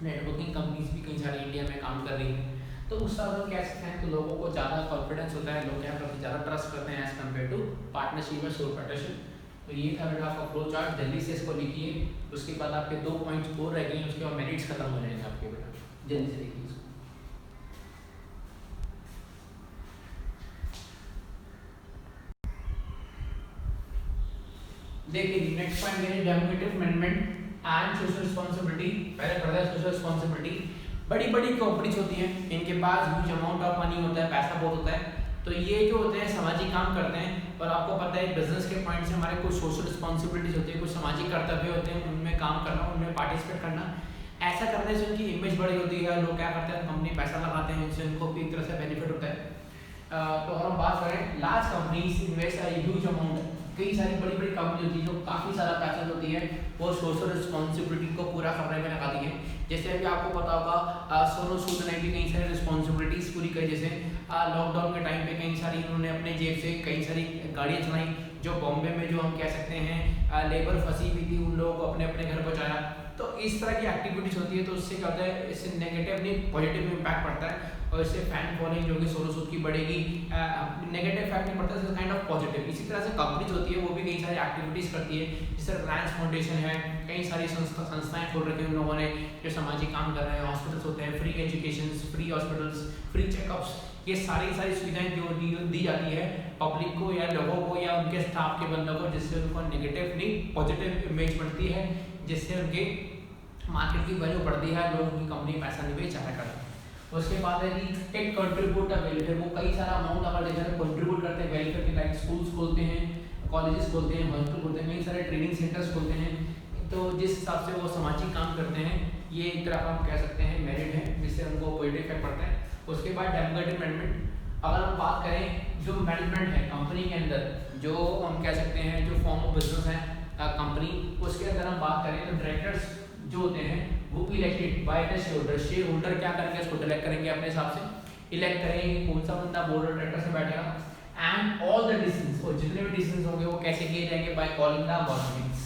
नेटवर्किंग कंपनीज भी कई सारी इंडिया में काम कर रही हैं, तो उस तरह से कह सकते हैं तो लोगों को ज़्यादा कॉन्फिडेंस होता है, लोग क्या करते हैं, ज़्यादा ट्रस्ट करते हैं एज कम्पेयर टू पार्टनरशिप और सोल पार्टनरशिप। तो ये था बेटा आपका फ्लो चार्ट, जल्दी से इसको लिखिए, उसके बाद आपके 2 पॉइंट्स और रह गए, उसके बाद मेरिट्स खत्म हो जाएंगे आपके बेटा, जल्दी से लिखिए इसको। देखिए नेक्स्ट पॉइंट है democratic management and social responsibility. पहले पढ़ते हैं सोशल रिस्पांसिबिलिटी। बड़ी कंपनीज होती हैं, इनके पास ह्यूज अमाउंट ऑफ मनी होता है, पैसा बहुत होता है, तो ये जो होते हैं सामाजिक काम करते हैं, और आपको पता है बिजनेस के पॉइंट से हमारे कुछ सोशल रिस्पांसिबिलिटीज होती है, कुछ सामाजिक कर्तव्य होते हैं, उनमें काम करना, उनमें पार्टिसिपेट करना। ऐसा करने से उनकी इमेज बड़ी होती है, लोग क्या करते हैं, कंपनी पैसा लगाते हैं, इससे उनको भी एक तरह से बेनिफिट होता है। तो अगर हम बात करें large companies invest huge amount, कई सारी बड़ी कंपनी होती है जो काफ़ी सारा पैसा होती है वो सोशल रिस्पॉन्सिबिलिटी को पूरा करने में लगाती है। जैसे अभी आपको पता होगा सोनू सूद ने भी कई सारी रिस्पॉन्सिबिलिटीज़ पूरी करी, जैसे लॉकडाउन के टाइम पे कई सारी उन्होंने अपने जेब से कई सारी गाड़ियाँ चलाई, जो बॉम्बे में जो हम कह सकते हैं लेबर फंसी हुई थी, उन लोगों को अपने अपने घर पहुँचाया। तो इस तरह की एक्टिविटीज़ होती है, तो इससे क्या होता है, इससे नेगेटिव नहीं पॉजिटिव इम्पैक्ट पड़ता है, और इससे फैन फॉलोइंग जो कि सोनू सूद की बढ़ेगी, नेगेटिव इफेक्ट नहीं पड़ता, इट्स काइंड ऑफ पॉजिटिव। इसी तरह से कंपनीज होती है वो भी कई सारी एक्टिविटीज़ करती है, जैसे रिलायंस फाउंडेशन है, कई सारी संस्थाएं खोल रखी हैं उन लोगों ने जो सामाजिक काम कर रहे हैं, हॉस्पिटल्स होते हैं, free education, free hospitals, free checkups, ये सारी सुविधाएं जो दी जाती है पब्लिक को या लोगों को या उनके स्टाफ के बंदों को, जिससे उनको नेगेटिव नहीं पॉजिटिव इमेज बढ़ती है, जिससे उनके मार्केट की वैल्यू बढ़ती है, लोग उनकी कंपनी पैसा निवेश ज़्यादा करते हैं। उसके बाद है कि टेक कंट्रीब्यूट वेलफेयर, वो कई सारा अमाउंट अगर देखा जाए कंट्रीब्यूट करते हैं वेलफेयर के, लाइक स्कूल्स खोलते हैं, कॉलेजेस खोलते हैं, हॉस्पिटल खोलते हैं, कई सारे ट्रेनिंग सेंटर्स खोलते हैं, तो जिस हिसाब से वो सामाजिक काम करते हैं, ये एक तरह का हम कह सकते हैं मेरिट है, जिससे उनको पॉजिटिव इफेक्ट पड़ता है। उसके बाद डेमोक्रेटिक मैनेजमेंट, अगर हम बात करें जो मैनेजमेंट है कंपनी के अंदर, जो हम कह सकते हैं जो फॉर्म ऑफ बिजनेस है कंपनी, उसके अंदर हम बात करें तो डायरेक्टर्स जो होते हैं वो elected by the share holder क्या करेंगे, उसको इलेक्ट करेंगे अपने हिसाब से, इलेक्ट करेंगे कौन सा बंदा बोर्ड ऑफ डायरेक्टर से बैठेगा, एंड ऑल द डिसीजंस, और जितने भी डिसीजंस होंगे वो कैसे किए जाएंगे, by calling the board meetings,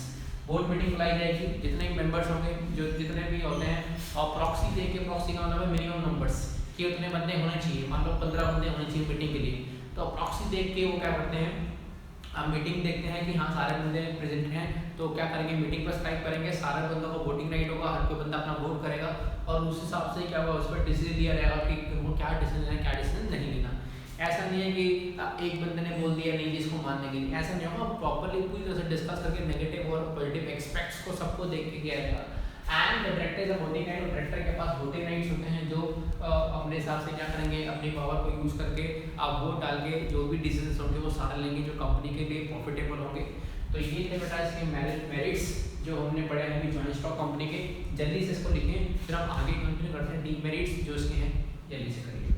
board meeting बुलाई जाएगी, जितने भी मेंबर्स होंगे, जो जितने भी होते हैं, और प्रॉक्सी देके, प्रॉक्सी का मतलब है मिनिमम नंबर्स कि उतने बंदे होने चाहिए, मान लो 15 बंदे होने चाहिए मीटिंग के लिए, तो प्रॉक्सी देख के वो क्या करते हैं, आप मीटिंग देखते हैं कि हाँ सारे बंदे प्रेजेंट हैं, तो क्या करेंगे, मीटिंग पर स्ट्राइक करेंगे, सारे बंदों को वोटिंग राइट होगा, हर कोई बंदा अपना वोट करेगा, और उस हिसाब से क्या होगा, उस पर डिसीजन लिया जाएगा कि वो क्या डिसीजन है, क्या डिसीजन नहीं लेना। ऐसा नहीं है कि एक बंदे ने बोल दिया नहीं जिसको मानने के लिए, ऐसा नहीं होगा, प्रॉपर्ली पूरी तरह से डिस्कस करके नेगेटिव और पॉजिटिव एक्सपेक्ट्स को सबको देख के किया जाएगा। And the director is a voting right, और डायरेक्टर के पास वोटिंग राइट्स होते हैं, जो अपने हिसाब से क्या करेंगे, अपनी पावर को यूज़ करके आप वोट डाल के जो भी डिसीजन होंगे वो सारे लेंगे जो कंपनी के लिए प्रॉफिटेबल होंगे। तो ये थे बेटा इसके मेरिट्स जो हमने पढ़े हैं अभी जॉइंट स्टॉक कंपनी के। जल्दी से इसको लिखें, फिर हम आगे कंटिन्यू करते हैं। डीमेरिट्स जो इसके हैं जल्दी से करिए।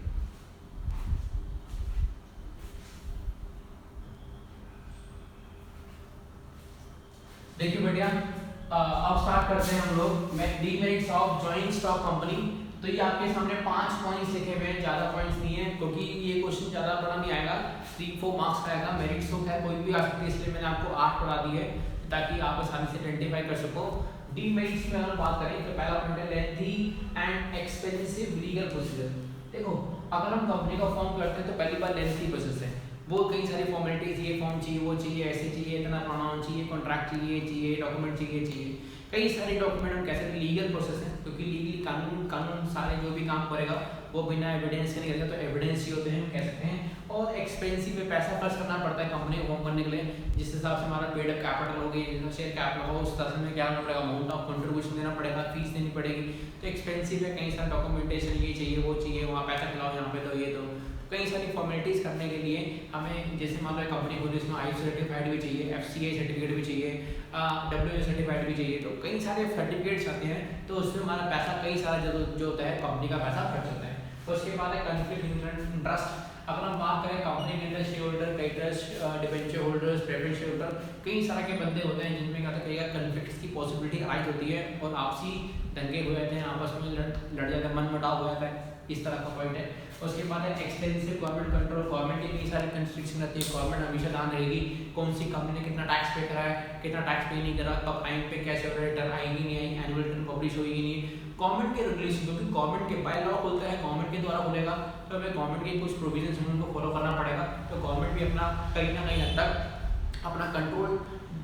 देखिए बेटिया, अब स्टार्ट करते हैं हम लोग demerits of joint stock company. तो ये आपके सामने 5 पॉइंट्स लिखे हुए हैं, ज़्यादा पॉइंट्स नहीं है क्योंकि ये क्वेश्चन ज़्यादा बड़ा नहीं आएगा, 3-4 मार्क्स का आएगा। मेरिट्स तो खैर कोई भी आ सकती है, इसलिए मैंने आपको 8 पढ़ा दी है ताकि आप आसानी से आइडेंटिफाई कर सको। डीमेरिट्स में अगर बात करें तो पहला पॉइंट है lengthy and expensive legal procedure. देखो, अगर हम कंपनी का फॉर्म करते हैं तो पहली बार लेंथी प्रोसेस है, वो कई सारी फॉर्मेलिटीज, ये फॉर्म चाहिए, वो चाहिए, ऐसे चाहिए, इतना प्रोनाउन चाहिए, कॉन्ट्रैक्ट चाहिए, डॉक्यूमेंट चाहिए, कई सारे डॉक्यूमेंट हम कह सकते हैं लीगल प्रोसेस है, क्योंकि लीगली कानून सारे जो भी काम करेगा वो बिना एविडेंस के नहीं करेगा, तो एविडेंस ही होते हैं हम कह सकते हैं। और एक्सपेंसिव पे पैसा खर्च करना पड़ता है कंपनी को फॉर्म करने के लिए, जिस हिसाब से हमारा पेड अप कैपिटल होगी, शेयर कैपिटल हो, उस तरह से हमें क्या करना पड़ेगा, अमाउंट ऑफ कंट्रीब्यूशन देना पड़ेगा, फीस देनी पड़ेगी। तो एक्सपेंसिव है, कई सारे डॉक्यूमेंटेशन, ये चाहिए, वो चाहिए, वहाँ पैसा खिलाओ, यहाँ पे दो, ये दो, कई सारी फॉर्मेलिटीज करने के लिए हमें, जैसे मान लो कंपनी खोली, उसमें ISO सर्टिफाइड भी चाहिए, FCA सर्टिफिकेट भी चाहिए, WA सर्टिफाइड भी चाहिए, तो कई सारे सर्टिफिकेट्स आते हैं, तो उसमें हमारा पैसा कई सारा जो होता है कंपनी का पैसा खर्च होता है। तो उसके बाद है कॉन्फ्लिक्ट इंटरेस्ट। अगर हम बात करें कंपनी के अंदर share holder, creditors, debenture holders, preference share holder, कई सारे के बंदे होते हैं जिनमें क्या होता है कॉन्फ्लिक्ट्स की पॉसिबिलिटी राइज होती है और आपसी दंगे हो जाते हैं, आपस में लड़ जाते हैं, मनमुटाव हो जाता है, इस तरह का पॉइंट है। उसके बाद है एक्सटेंसिव गवर्नमेंट कंट्रोल। गवर्नमेंट की कई सारी कंस्ट्रिक्शन रहती है, गवर्नमेंट हमेशा ध्यान रहेगी कौन सी कंपनी ने कितना टैक्स पे करा है, कितना टैक्स पे नहीं करा, कब टाइम पे कैसे रिटर्न आएगी नहीं आई, एनुअल रिटर्न पब्लिश होगी नहीं। गवर्नमेंट के रेगुलेशन, क्योंकि गवर्नमेंट के बाय लॉ खुलता है, गवर्नमेंट के द्वारा खुलेगा, तो हमें गवर्नमेंट के कुछ प्रोविजंस हैं उनको फॉलो करना पड़ेगा। तो गवर्नमेंट भी अपना कहीं ना कहीं हद तक अपना कंट्रोल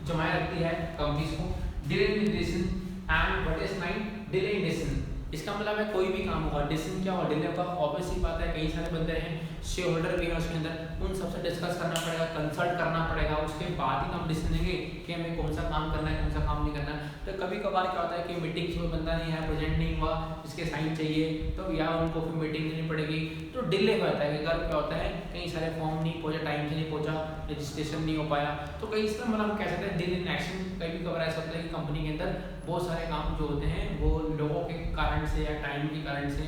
जमाए रखती है कंपनीज को। Delay in decision and what is nine delay in decision, इसका मतलब है कोई भी काम होगा, डिसीजन क्या होगा, डिले होगा, ऑब्वियस सी बात है, कई सारे बंदे हैं, शेयर होल्डर भी है उसके अंदर, उन सबसे डिस्कस करना पड़ेगा, कंसल्ट करना पड़ेगा, उसके बाद ही हम डिसीजन लेंगे कि हमें कौन सा काम करना है, कौन सा काम नहीं करना है। तो कभी कभार क्या होता है कि मीटिंग्स में बंदा नहीं है, प्रेजेंट नहीं हुआ, इसके साइन चाहिए, तो या उनको फिर मीटिंग देनी पड़ेगी, तो डिले हो जाता है। अगर क्या होता है कई सारे फॉर्म नहीं पहुंचा, टाइम से नहीं पहुंचा, रजिस्ट्रेशन नहीं हो पाया, तो कई इसका मतलब हम कह सकते हैं डिले इन एक्शन। कभी कभार ऐसा होता है कि कंपनी के अंदर बहुत सारे काम जो होते हैं वो लोगों के कारण से या टाइम के कारण से,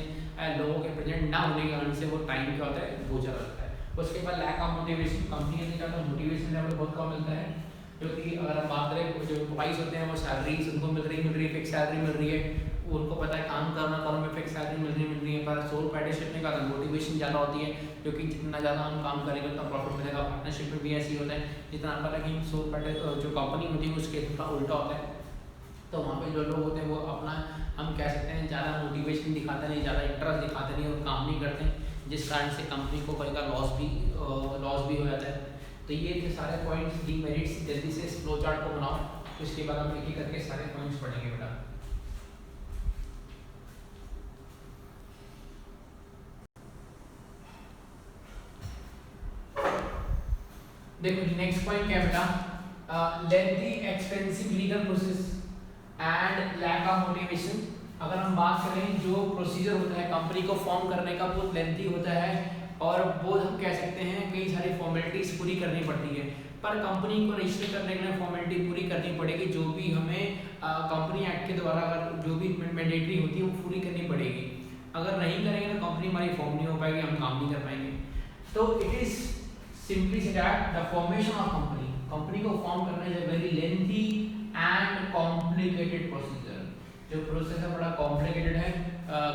लोगों के प्रेजेंट ना होने के कारण से वो टाइम क्या होता है वो चला जाता है। उसके बाद लैक ऑफ मोटिवेशन, कंपनी के अंदर क्या होता है मोटिवेशन लेवल बहुत कम मिलता है, क्योंकि अगर हम बात करें जो एम्प्लॉइज होते हैं वो सैलरीज उनको मिल रही है, फिक्स सैलरी मिल रही है, उनको पता है काम करना करो में फिक्स सैलरी मिल रही है, पर सोल पार्टनरशिप में क्या होता है मोटिवेशन ज़्यादा होती है, क्योंकि जितना ज़्यादा हम काम करेंगे उतना प्रॉफिट मिलेगा। पार्टनरशिप में भी ऐसे ही होता है, जितना आपका लेकिन सोल पार्टनर जो कंपनी होती है उसके थोड़ा उल्टा होता है, तो वहाँ पे जो लोग होते हैं वो अपना हम कह सकते हैं ज़्यादा मोटिवेशन दिखाते नहीं, ज़्यादा इंटरेस्ट दिखाते नहीं और काम नहीं करते, जिस कारण से कंपनी को कई का लॉस भी हो जाता है। तो ये थे सारे पॉइंट्स डीमेरिट्स। जल्दी से इस फ्लो चार्ट को बनाओ, उसके बाद हम एक एक करके सारे पॉइंट्स पढ़ेंगे बेटा। देखो नेक्स्ट पॉइंट क्या है बेटा, lengthy expensive legal process and lack of motivation. अगर हम बात करें जो प्रोसीजर होता है कंपनी को फॉर्म करने का बहुत लेंथी होता है और वो हम कह सकते हैं कई सारी फॉर्मेलिटीज पूरी करनी पड़ती है, पर कंपनी को रजिस्टर करने के लिए फॉर्मेलिटी पूरी करनी पड़ेगी, जो भी हमें कंपनी एक्ट के द्वारा अगर जो भी मैंडेटरी होती है वो पूरी करनी पड़ेगी। अगर नहीं करेंगे तो कंपनी हमारी फॉर्म नहीं हो पाएगी, हम काम नहीं कर पाएंगे। तो it is simply say that the formation of company को फॉर्म करना is a very lengthy and complicated procedure. जो प्रोसेस है बड़ा कॉम्प्लिकेटेड है,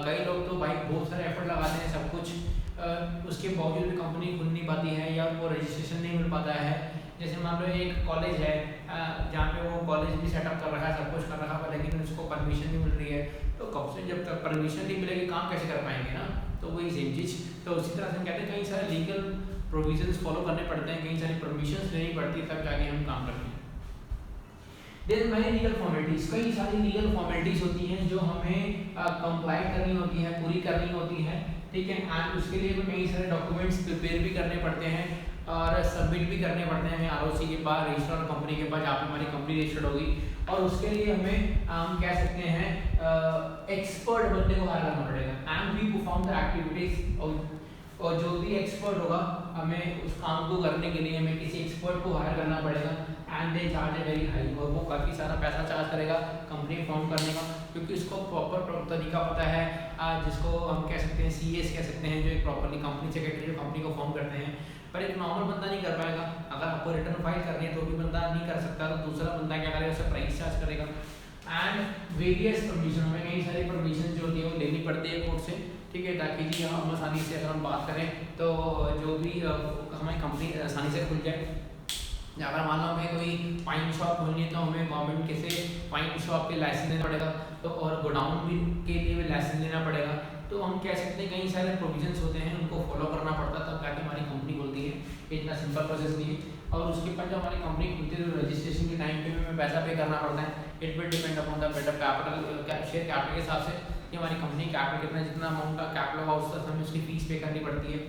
कई लोग तो भाई बहुत सारे एफर्ट लगाते हैं सब कुछ, उसके बावजूद भी कंपनी खुल नहीं पाती है या उनको रजिस्ट्रेशन नहीं मिल पाता है। जैसे मान लो एक कॉलेज है जहाँ पे वो कॉलेज भी सेटअप कर रखा है, सब कुछ कर रखा है, लेकिन उसको परमिशन नहीं मिल रही है, तो कब से जब तक परमिशन नहीं मिलेगी काम कैसे कर पाएंगे ना। तो वही सेम चीज़, तो उसी तरह से हम कहते हैं कई सारे लीगल प्रोविजंस फॉलो करने पड़ते हैं, कई सारी परमिशंस लेनी पड़ती है, तब जाके हम काम करते हैं। देयर मैनी लीगल फॉर्मेलिटीज, कई सारी लीगल फॉर्मेलिटीज होती हैं जो हमें कंप्लाई करनी होती है, पूरी करनी होती है, ठीक है। एंड उसके लिए हमें कई सारे डॉक्यूमेंट्स प्रिपेयर भी करने पड़ते हैं और सबमिट भी करने पड़ते हैं हमें आरओसी के पास, रजिस्टर्ड कंपनी के पास, जहाँ पे हमारी कंपनी रजिस्टर्ड होगी, और उसके लिए हमें हम कह सकते हैं एक्सपर्ट बंदे को हायर करना पड़ेगा। And we perform the activities, और जो भी एक्सपर्ट होगा हमें उस काम को करने के लिए हमें किसी एक्सपर्ट को हायर करना पड़ेगा and they charge a very high, और वो काफ़ी सारा पैसा चार्ज करेगा कंपनी फॉर्म करने का, क्योंकि उसको प्रॉपर तरीका पता है, जिसको हम कह सकते हैं CS कह सकते हैं, जो एक प्रॉपरली कंपनी सेक्रेटरी कंपनी को फॉर्म करते हैं। पर एक नॉर्मल बंदा नहीं कर पाएगा। अगर आपको रिटर्न फाइल करनी है तो भी बंदा नहीं कर सकता, तो दूसरा बंदा क्या करेगा, उसे प्राइस चार्ज करेगा। एंड वेरियस परमिशन, हमें कई सारी परमिशन जो होती है वो लेनी पड़ती है कोर्ट से, ठीक है, ताकि जी हम आसानी से अगर हम बात करें तो जो भी हमारी कंपनी आसानी से खुल जाए। अगर मान लो हमें कोई वाइन शॉप खोलनी है तो हमें गवर्नमेंट के से वाइन शॉप के लाइसेंस लेना पड़ेगा, तो और गोडाउन भी के लिए भी लाइसेंस लेना पड़ेगा। तो हम कह सकते हैं कई सारे प्रोविजंस होते हैं, उनको फॉलो करना पड़ता है तब जाके हमारी कंपनी खुलती है। इतना सिंपल प्रोसेस नहीं है। और उसके बाद जब हमारी कंपनी खुलती है तो रजिस्ट्रेशन के टाइम पे हमें पैसा पे करना पड़ता है। It will depend upon the better capital, share capital के हिसाब से कि हमारी कंपनी कैपिटल कितना, जितना अमाउंट का कैपिटल होगा उससे हमें उसकी फीस पे करनी पड़ती है।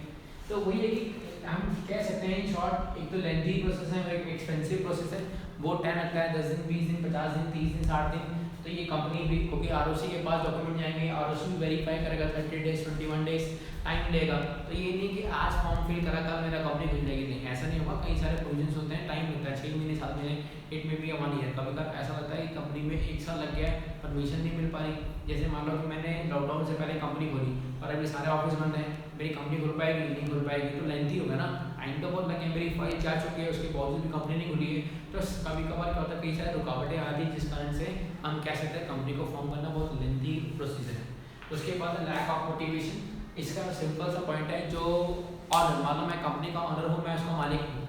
तो वही है कि हम कह सकते हैं इन शॉर्ट, एक तो लेंथी प्रोसेस है, एक एक्सपेंसिव प्रोसेस है, वो टाइम लगता है 10 दिन 20 दिन 50 दिन 30 दिन 60 दिन। तो ये कंपनी भी, क्योंकि ROC के पास डॉक्यूमेंट जाएंगे, ROC भी वेरीफाई करेगा, 30 डेज 21 डेज टाइम लेगा। तो ये नहीं कि आज फॉर्म फिल करा कल मेरा कंपनी खुल जाएगी, नहीं, ऐसा नहीं होगा। कई सारे प्रोविजंस होते हैं, टाइम लगता है, 6 महीने 7 महीने, इट में भी 1 ईयर। कभी कभी ऐसा लगता है कि कंपनी में 1 साल लग गया है, परमिशन नहीं मिल पा रही। जैसे मान लो कि मैंने लॉकडाउन से पहले कंपनी खोली और अभी सारे ऑफिस बंद हैं, मेरी कंपनी खुल पाएगी नहीं खुल पाएगी, तो लेंथी होगा ना, टाइम तो बहुत लगे, मेरी फाइल जा चुकी है, उसके बावजूद भी कंपनी नहीं खुली है। तो कभी कभार क्या होता है, कई सारे रुकावटें आती हैं, जिस कारण से हम कह सकते हैं कंपनी को फॉर्म करना बहुत लेंथी प्रोसीजर है। उसके बाद लैक ऑफ मोटिवेशन, इसका सिंपल सा पॉइंट है, जो ऑनर, मान लो मैं कंपनी का ऑनर हूँ, मैं उसका मालिक हूँ,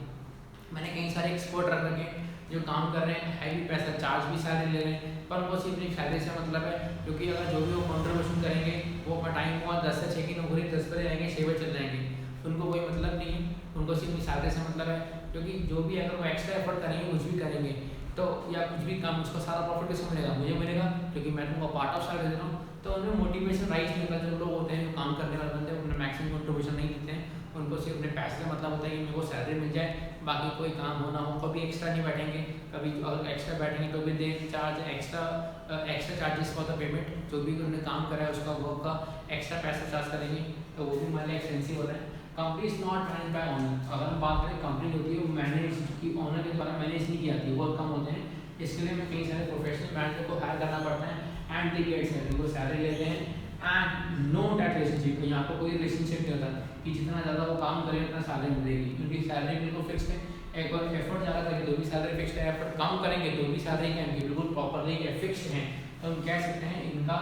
मैंने कई सारे एक्सपर्ट रख रखे जो काम कर रहे हैं, हैवी पैसा चार्ज भी सारे ले रहे हैं, पर उनको सिर्फ अपनी सैलरी से मतलब है। क्योंकि अगर जो भी वो कॉन्ट्रीब्यूशन करेंगे वो अपना टाइम हुआ 10 से 6 की नौकरी 10 बजे जाएंगे 6 बजे चल जाएंगे, उनको कोई मतलब नहीं है, उनको सिर्फ अपनी सैलरी से मतलब है। क्योंकि जो भी अगर वो एक्स्ट्रा एफर्ट करेंगे, कुछ भी करेंगे, तो या कुछ भी काम, उसका सारा प्रॉफिट किसको मिलेगा, मुझे मिलेगा, क्योंकि मैं तुमको पार्ट ऑफ सैलरी दे रहा हूँ। तो उनमें मोटिवेशन राइज नहीं होता। जो लोग होते हैं, जो काम करने वाले बंदे, उन्हें मैक्सिमम कॉन्ट्रीब्यूशन नहीं देते हैं, उनको सिर्फ अपने पैसे का मतलब होता है कि मेरे को सैलरी मिल जाए, बाकी कोई काम हो ना हो, कभी एक्स्ट्रा नहीं बैठेंगे, कभी अगर एक्स्ट्रा बैठेंगे तो भी they charge extra charges for the payment, जो भी उन्होंने काम करा है उसका वर्क का एक्स्ट्रा पैसा चार्ज करेंगे, तो वो भी मान लिया एक्सपेंसिव हो रहा है। Company is not manage by honour, अगर हम बात करें कंपनी होती है वो मैनेज की, ऑनर के द्वारा मैनेज नहीं की जाती है, बहुत कम होते हैं। इसके लिए हमें कई सारे प्रोफेशनल मैनेजर को हायर करना पड़ता है एंड दे गेट सैलरी, वो सैलरी लेते हैं एंड नो डैट रिलेशनशिप, यहाँ पर कोई रिलेशनशिप नहीं होता कि जितना ज़्यादा वो काम करें उतना सैलरी मिलेगी, क्योंकि सैलरी बिल्कुल फिक्स है। एक बार एफर्ट ज़्यादा करेंगे तो भी सैलरी फिक्स है, एफर्ट कम करेंगे तो भी सैलरी क्या है, बिल्कुल प्रॉपरली फिक्स हैं। तो हम कह सकते हैं इनका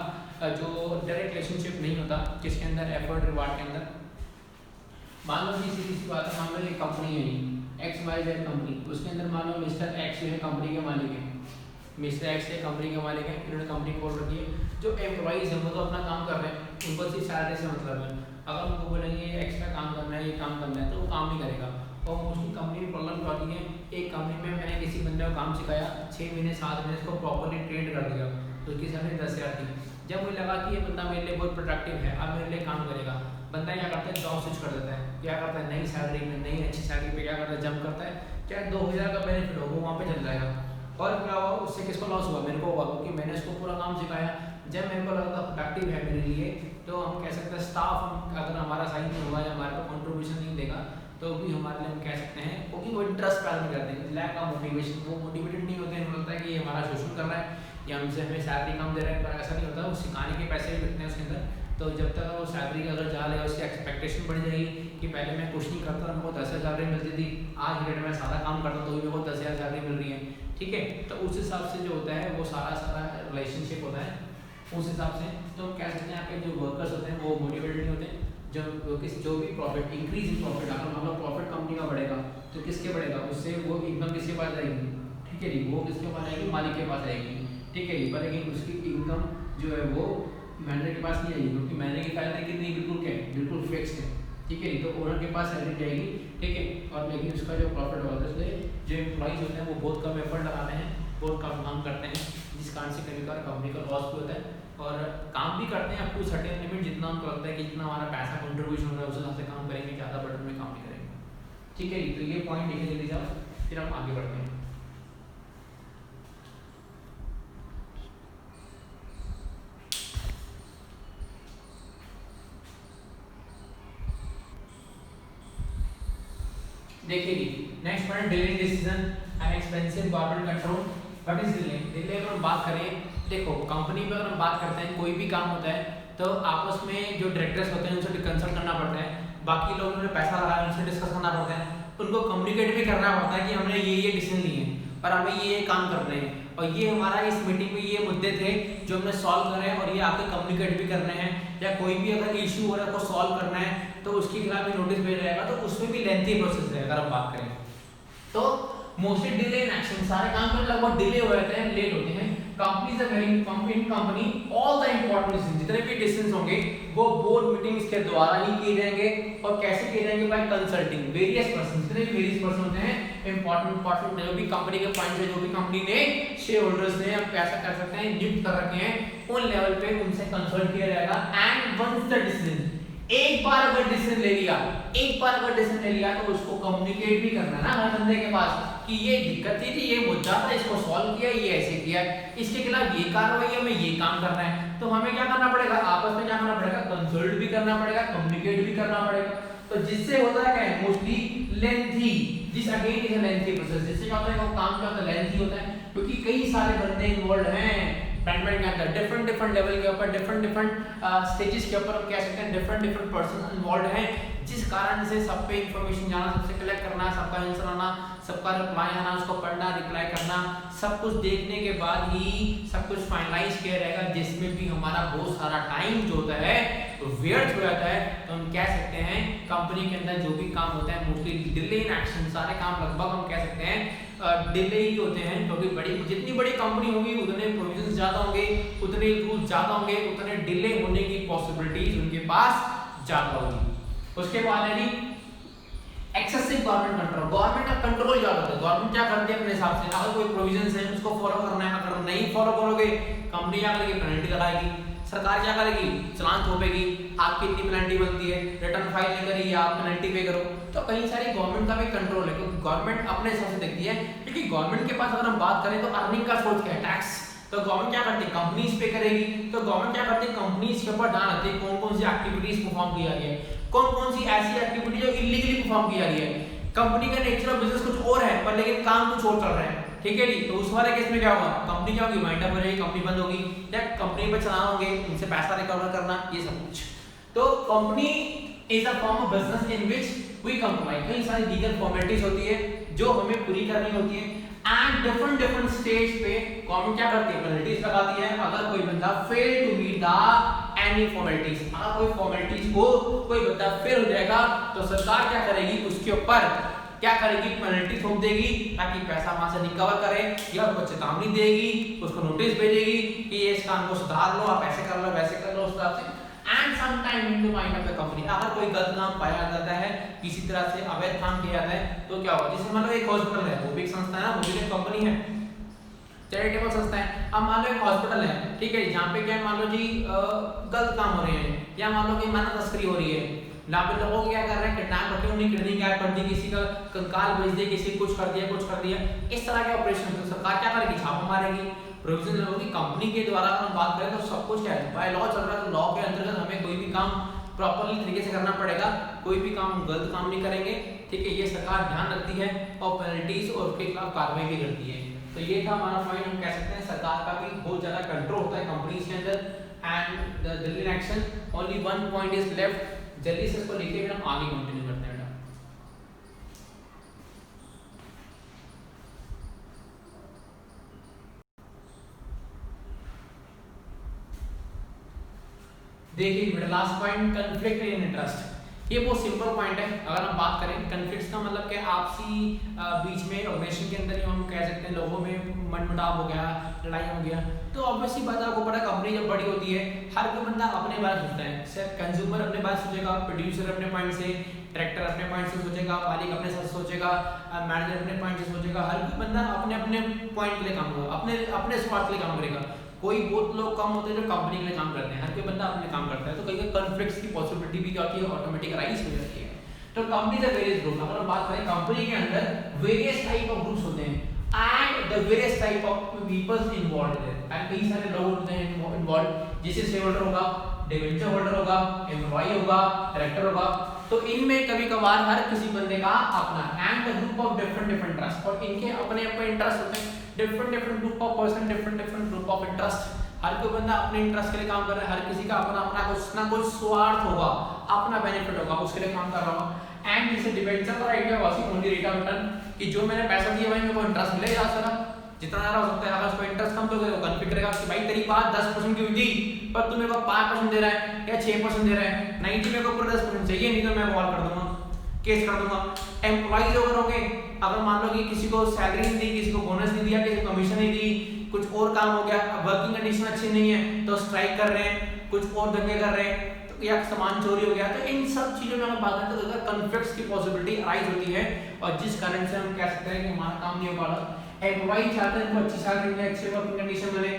जो डायरेक्ट रिलेशनशिप नहीं होता, किसके अंदर, एफर्ट रिवार्ड के अंदर। मान लो कि सीधी सी बात है, मान लो एक कंपनी है XYZ कंपनी, उसके अंदर मान लो मिस्टर X जो है कंपनी के मालिक है, मिस्टर X है कंपनी के मालिक है, इन्होंने कंपनी खोल रखी है। जो एम्प्लॉइज हैं वो तो अपना काम कर रहे हैं, उनको सिर्फ सैलरी से मतलब है। अगर उनको बोलेंगे एक्स्ट्रा काम करना है, ये काम करना है, तो वो काम नहीं करेगा। और उसकी कंपनी में प्रॉब्लम क्या होती है, एक कंपनी में मैंने किसी बंदे को काम सिखाया, 6 महीने 7 महीने उसको प्रॉपरली ट्रेन कर दिया, तो उसकी सैलरी 10,000 थी। जब मुझे लगा कि ये बंदा मेरे लिए बहुत प्रोडक्टिव है, अब मेरे लिए काम करेगा, बंदा क्या करता है, जॉब स्विच कर देता है, क्या करता है, नई सैलरी में नई अच्छी सैलरी पे क्या करता है, जंप करता है, चाहे 2,000 का बेनिफिट हो वो वहाँ पे चल जाएगा। और क्या हुआ, उससे किसको लॉस हुआ, मेरे को हुआ, क्योंकि मैंने उसको पूरा काम सिखाया। जब मेरे को लगा प्रोडक्टिव है मेरे लिए, तो हम कह सकते हैं स्टाफ अगर हमारा सही नहीं होगा या हमारे को कंट्रीब्यूशन नहीं देगा, तो भी हमारे लिए हम कह सकते हैं, क्योंकि वो इंटरेस्ट पैदा नहीं करते, लैक ऑफ मोटिवेशन, वो मोटिवेटेड नहीं होते हैं, उनको लगता है कि ये हमारा शोषण कर रहा है या हमसे हमें सैलरी कम दे रहा है, पर ऐसा नहीं होता, वो सिखाने के पैसे भी लगते हैं उसके अंदर। तो जब तक वो सैलरी अगर जा लेगा, उसकी एक्सपेक्टेशन बढ़ जाएगी कि पहले मैं कुछ नहीं करता, मेरे को 10,000 सैलरी मिलती थी, आज डेट में सारा काम करता तो भी मेरे को 10,000 सैलरी मिल रही है, ठीक है। तो उस हिसाब से जो होता है वो सारा रिलेशनशिप होता है उस हिसाब से। तो हम कह सकते हैं आपके जो वर्कर्स होते हैं वो मोटिवेटेड नहीं होते, जो भी प्रॉफिट इंक्रीज इन प्रॉफिट, अगर मान लो प्रॉफिट कंपनी का बढ़ेगा तो किसके बढ़ेगा, उससे वो इनकम किसके पास आएगी, ठीक है जी, वो किसके पास आएगी, मालिक के पास आएगी, ठीक है जी। पर लेकिन उसकी इनकम जो है वो मैनेजर के पास नहीं आएगी, क्योंकि मैनेजर की सैलरी कितनी, बिल्कुल क्या है, बिल्कुल फिक्स है, ठीक है। तो ओनर के पास सैलरी जाएगी, ठीक है। और लेकिन उसका जो प्रॉफिट होगा, इसलिए जो एम्प्लॉइज होते हैं वो बहुत कम एफर्ट लगाते हैं, बहुत कम काम करते हैं, जिस कारण से कभी कभार कंपनी का लॉस भी होता है। और काम भी करते हैं अप टू सर्टेन लिमिट, जितना हमको लगता है कि जितना हमारा पैसा कंट्रीब्यूशन हो रहा है उस हिसाब से काम करेंगे, ज़्यादा बर्डन में काम नहीं करेंगे, ठीक है। तो ये पॉइंट लिखे जल्दी जाओ, फिर हम आगे बढ़ते हैं। देखिए next point, delay decision and expensive government control. What is delay? Delay अगर हम बात करें, देखो कंपनी पे अगर हम बात करते हैं, कोई भी काम होता है तो आपस में जो डायरेक्टर्स होते हैं उनसे कंसल्ट करना पड़ता है, बाकी लोगों ने पैसा लगाया उनसे डिस्कस करना पड़ता है, उनको कम्युनिकेट भी करना पड़ता है कि हमने ये डिसीजन लिए हैं और हमें ये काम करने हैं और ये हमारा इस मीटिंग में ये मुद्दे थे जो हमने सॉल्व करे हैं और ये आपके कम्युनिकेट भी करने हैं, या कोई भी अगर इशू हो रहा है को सॉल्व करना है तो उसके खिलाफ भी नोटिस भेजा जाएगा, तो उसमें भी लेंथी प्रोसेस है। अगर हम बात करें तो मोस्टली डिले इन एक्शन, सारे काम में लगभग डिले हो जाते हैं, लेट होते हैं। Companies are very company all the important decision, जितने भी डिसीजंस होंगे वो बोर्ड मीटिंग्स के द्वारा ही किए जाएंगे और कैसे किए जाएंगे? बाय कंसल्टिंग वेरियस पर्सन, जितने भी वेरियस पर्सन होते हैं इंपॉर्टेंट जो भी कंपनी के पॉइंट्स है, जो भी कंपनी ने शेयर होल्डर्स ने आप कैसा कर सकते हैं नियुक्त कर रखे हैं, उन लेवल पे उनसे कंसल्ट किया जाएगा। एंड वंस द डिसीजन, एक बार अगर डिसीजन ले लिया तो उसको कम्युनिकेट भी करना है ना हर बंदे के पास कि ये दिक्कत थी, ये मुद्दा था, इसको सॉल्व किया, ये ऐसे किया, इसके खिलाफ ये कार्रवाई हमें ये काम करना है, तो हमें क्या करना पड़ेगा? आपस में क्या करना पड़ेगा? कंसल्ट भी करना पड़ेगा, कम्युनिकेट भी करना पड़ेगा। तो जिससे होता है क्या है? Mostly lengthy, this again is a lengthy process. जिससे क्या होता है? वो काम क्या होता है? लेंथी होता है, क्योंकि कई सारे बंदे इन्वॉल्व हैं मैनेजमेंट के अंदर, डिफरेंट लेवल के ऊपर, डिफरेंट स्टेजेस के ऊपर, कह सकते हैं डिफरेंट पर्सन इन्वॉल्व हैं, जिस कारण से सब पे इंफॉर्मेशन जाना, सबसे कलेक्ट करना, सबका आंसर आना, सबका रिप्लाई आना, उसको पढ़ना, रिप्लाई करना, सब कुछ देखने के बाद ही सब कुछ फाइनलाइज किया जाएगा, जिसमें भी हमारा बहुत सारा टाइम जो होता है व्यर्थ हो जाता है। तो हम कह सकते हैं कंपनी के अंदर जो भी काम होता है मोस्टली डिले इन एक्शन, सारे काम लगभग हम कह सकते हैं डिले ही होते हैं, क्योंकि जितनी बड़ी कंपनी होगी उतने प्रोविजंस ज्यादा होंगे, उतने रूल्स ज्यादा होंगे, उतने डिले होने की पॉसिबिलिटीज उनके पास ज्यादा होगी। उसके बाद है जी एक्सेसिव गवर्नमेंट कंट्रोल, गवर्नमेंट का कंट्रोल ज्यादा होता है। गवर्नमेंट क्या करती है अपने हिसाब से, अगर कोई प्रोविजंस है उसको फॉलो करना है, अगर नहीं फॉलो करोगे कंपनी क्या करेगी? पेनल्टी लगाएगी। सरकार क्या करेगी? चालान थोपेगी, आपकी इतनी पेनल्टी बनती है, रिटर्न फाइल नहीं करी, आप पेनल्टी पे करो। तो कई सारी गवर्नमेंट का भी कंट्रोल है, क्योंकि गवर्नमेंट अपने हिसाब से देखती है, क्योंकि गवर्नमेंट के पास अगर हम बात करें तो अर्निंग का सोर्स क्या है? टैक्स। तो गवर्नमेंट क्या करती है? कंपनीज पे करेगी। तो गवर्नमेंट क्या करती है? कंपनीज के ऊपर ध्यान रखती है कौन कौन सी एक्टिविटीज परफॉर्म की जा रही है, कौन कौन सी ऐसी एक्टिविटी जो इलीगली परफॉर्म की जा रही है। कंपनी का नेचर ऑफ बिजनेस कुछ और है पर लेकिन काम कुछ और चल रहा है, ठीक है जी। तो उस वाले केस में क्या होगा? कंपनी क्या होगी? वाइंड अप हो जाएगी, कंपनी बंद होगी, या कंपनी पे चलाना होंगे, उनसे पैसा रिकवर करना, ये सब कुछ। तो company is a form of business in which we comply, कई सारी लीगल फॉर्मेलिटीज होती है जो हमें पूरी करनी होती है। एंड डिफरेंट स्टेज पे गवर्नमेंट क्या करती है? पेनल्टीज लगाती है अगर कोई बंदा fail to meet the any formalities, अगर कोई फॉर्मेलिटीज को कोई बंदा फेल हो जाएगा तो सरकार क्या करेगी? उसके ऊपर क्या करेगी? पेनल्टी थोप देगी ताकि पैसा वहां से रिकवर करे, या उसको चेतावनी देगी, उसको नोटिस भेजेगी कि ये इस काम को सुधार लो, आप ऐसे कर लो, वैसे कर लो, उस तरह से। And some time in the mind of the company, अगर कोई गलत काम पाया जाता है, किसी तरह से अवैध काम किया जाता है, तो क्या होगा? जैसे मान लो एक हॉस्पिटल है, वो भी एक संस्था है ना, वो भी एक कंपनी है, चैरिटेबल संस्था है। अब मान लो एक हॉस्पिटल है, ठीक है, जहाँ पे क्या मान लो जी गलत काम हो रहे हैं, या मान लो कि मानव तस्करी हो रही है, ना पे लोगों क्या कर रहे हैं? किडनैप करके उन्हें किडनी गायब कर दी, किसी का कंकाल बेच दिया, किसी कुछ कर दिया, इस तरह के ऑपरेशन। तो सरकार क्या करेगी? छापा मारेगी, प्रोविजन लगेगी। कंपनी के द्वारा हम बात करें तो सब कुछ क्या है? बाय लॉ चल रहा है, तो लॉ के अंतर्गत हमें कोई भी काम प्रॉपर्ली तरीके से करना पड़ेगा, कोई भी काम गलत काम नहीं करेंगे, ठीक है। ये सरकार ध्यान रखती है और पेनल्टीज और उसके खिलाफ कार्रवाई भी करती है। तो ये था हमारा पॉइंट, हम कह सकते हैं सरकार का भी बहुत ज्यादा कंट्रोल होता है कंपनीज के अंदर। And the delay in action, only one point is left, जल्दी से इसको लिखिए फिर हम आगे कंटिन्यू करते हैं। देखिए बेटा लास्ट पॉइंट, कन्फ्लिक्ट इन इंटरेस्ट। ये बहुत सिंपल पॉइंट है। अगर हम बात करें कन्फ्लिक्ट्स का मतलब क्या? आपसी बीच में ऑर्गेनाइजेशन के अंदर ही हम कह सकते हैं लोगों में मनमुटाव हो गया, लड़ाई हो गया, तो ऑब्वियसली बात आपको पता है कंपनी जब बड़ी होती है हर कोई बंदा अपने बारे में सोचता है। सिर्फ कंज्यूमर अपने बारे में सोचेगा, प्रोड्यूसर अपने पॉइंट से, डायरेक्टर अपने पॉइंट से सोचेगा, मालिक अपने से सोचेगा, मैनेजर अपने पॉइंट से सोचेगा, हर कोई बंदा अपने अपने पॉइंट के लिए काम करेगा, अपने स्वार्थ के लिए काम करेगा। कोई बहुत लोग कम होते हैं जो कंपनी के लिए काम करते हैं, हर कोई बंदा अपने काम करता है, तो कई कॉन्फ्लिक्ट्स की पॉसिबिलिटी भी क्या होती है? ऑटोमेटिक राइज हो जाती है। तो कंपनी द वेरियस ग्रुप, अगर हम बात करें कंपनी के अंदर वेरियस टाइप ऑफ ग्रुप्स होते हैं and the various type of peoples involved है, एंड कई सारे लोग होते हैं इन्वॉल्व, जैसे शेयर होल्डर होगा, डिवेंचर होल्डर होगा, एम्प्लॉय होगा, डायरेक्टर होगा, तो इनमें कभी कभार हर किसी बंदे का अपना and the group of different interest, और इनके अपने अपने इंटरेस्ट होते हैं, different group of person, different group of interest. हर कोई बंदा अपने इंटरेस्ट के लिए काम कर रहा है, हर किसी का अपना कुछ ना कुछ स्वार्थ होगा, अपना बेनिफिट होगा, उसके लिए काम कर रहा होगा। And this depends on right was only rate of return, कि जो मैंने पैसा दिया भाई मेरे को इंटरेस्ट मिलेगा सारा, जितना ज़्यादा हो सकता है। अगर उसको इंटरेस्ट कम दोगे तो कन्फ्लिक्ट करेगा कि भाई तेरी बात 10% की हुई थी पर तू मेरे को 5% दे रहा है या 6% दे रहा है, नहीं जी मेरे को पूरा 10% चाहिए, नहीं तो मैं कॉल कर दूंगा, केस कर दूंगा। एम्प्लॉइज अगर होंगे, अगर मान लो कि किसी को सैलरी नहीं दी, किसी को बोनस नहीं दिया, किसी को कमीशन नहीं दी, कुछ और काम हो गया, वर्किंग कंडीशन अच्छी नहीं है तो स्ट्राइक कर रहे हैं, कुछ और दंगे कर रहे हैं, तो या सामान चोरी हो गया, तो इन सब चीजों में हम बात करते हैं तो कॉन्फ्लिक्ट्स की पॉसिबिलिटी अराइज होती है, और जिस कारण से हम कह सकते हैं कि हमारा काम नहीं हो पा रहा। एम्प्लॉई चाहते हैं उनको अच्छी सैलरी मिले, अच्छे वर्किंग कंडीशन मिले,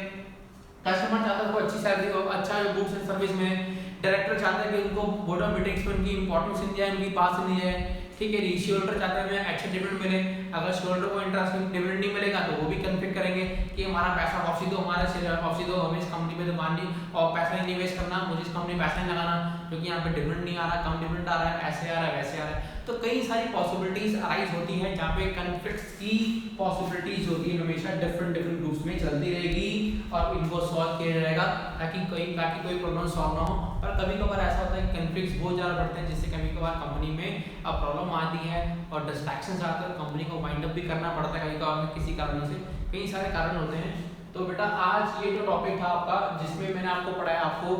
कस्टमर चाहता है उनको अच्छी सैलरी हो, अच्छा गुड्स एंड सर्विस मिले, डायरेक्टर चाहता है कि उनको बोर्ड ऑफ मीटिंग्स में उनकी इंपॉर्टेंस नहीं जाए, उनकी पास नहीं जाए, ठीक है। शेयरहोल्डर चाहता है हमें अच्छा डिविडेंड मिले, अगर शेयरहोल्डर को इंटरेस्ट डिविडेंड नहीं मिलेगा तो वो भी कन्फ्लिक्ट करेंगे कि हमारा पैसा वापसी दो, हमारा शेयर वापसी दो, हमें इस कंपनी में दुकान नहीं और पैसा नहीं निवेश करना, मुझे इस कंपनी में पैसा नहीं लगाना क्योंकि यहाँ पे डिविडेंड नहीं आ रहा, कम डिविडेंड आ रहा है, ऐसे आ रहा है, वैसे आ रहा है। तो कई सारी पॉसिबिलिटीज अराइज होती हैं जहाँ पे कन्फ्लिक्ट्स की पॉसिबिलिटीज होती है, हमेशा डिफरेंट ग्रुप्स में चलती रहेगी और इनको सॉल्व किया जाएगा ताकि कोई प्रॉब्लम सॉल्व ना हो। पर कभी कभार ऐसा होता है कि कन्फ्लिक्ट्स बहुत ज़्यादा बढ़ते हैं, जिससे कभी कभार कंपनी में अब प्रॉब्लम आती है और डिस्ट्रैक्शंस आते हैं, कंपनी को वाइंड अप भी करना पड़ता है कभी कभार किसी कारण से, कई सारे कारण होते हैं। तो बेटा आज ये जो टॉपिक था आपका, जिसमें मैंने आपको पढ़ाया, आपको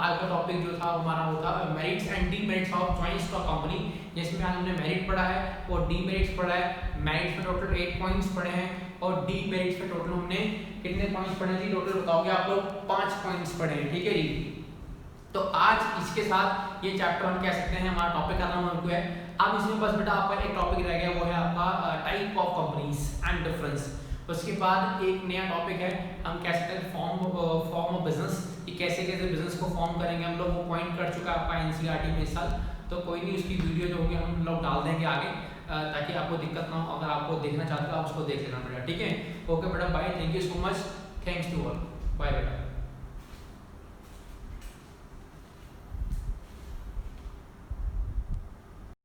आज का टॉपिक जो था हमारा वो था merits and demerits of joint stock company, जिसमें आज हमने मेरिट पढ़ा है और डीमेरिट्स पढ़ा है। मेरिट्स में टोटल 8 पॉइंट्स पढ़े हैं और डीमेरिट्स में टोटल हमने कितने पॉइंट्स पढ़े जी? टोटल बताओगे आप लोग 5 पॉइंट्स पढ़े हैं, ठीक है जी। तो आज इसके साथ ये चैप्टर हम कह सकते हैं हमारा टॉपिक का नाम हमको है। अब इसमें बस बेटा आपका एक टॉपिक रह गया, वो है आपका type of companies and difference. उसके बाद एक नया टॉपिक है, हम कह सकते हैं फॉर्म ऑफ बिजनेस, कि कैसे कैसे बिजनेस को फॉर्म करेंगे हम लोग, वो पॉइंट कर चुका है आपका एनसीईआरटी में इस साल। तो कोई नहीं, उसकी वीडियो जो होगी हम लोग डाल देंगे आगे, ताकि आपको दिक्कत ना हो। अगर आपको देखना चाहते हो आप उसको देख लेना बेटा, ठीक है। ओके बेटा, bye, thank you so much, thanks to all, bye बेटा।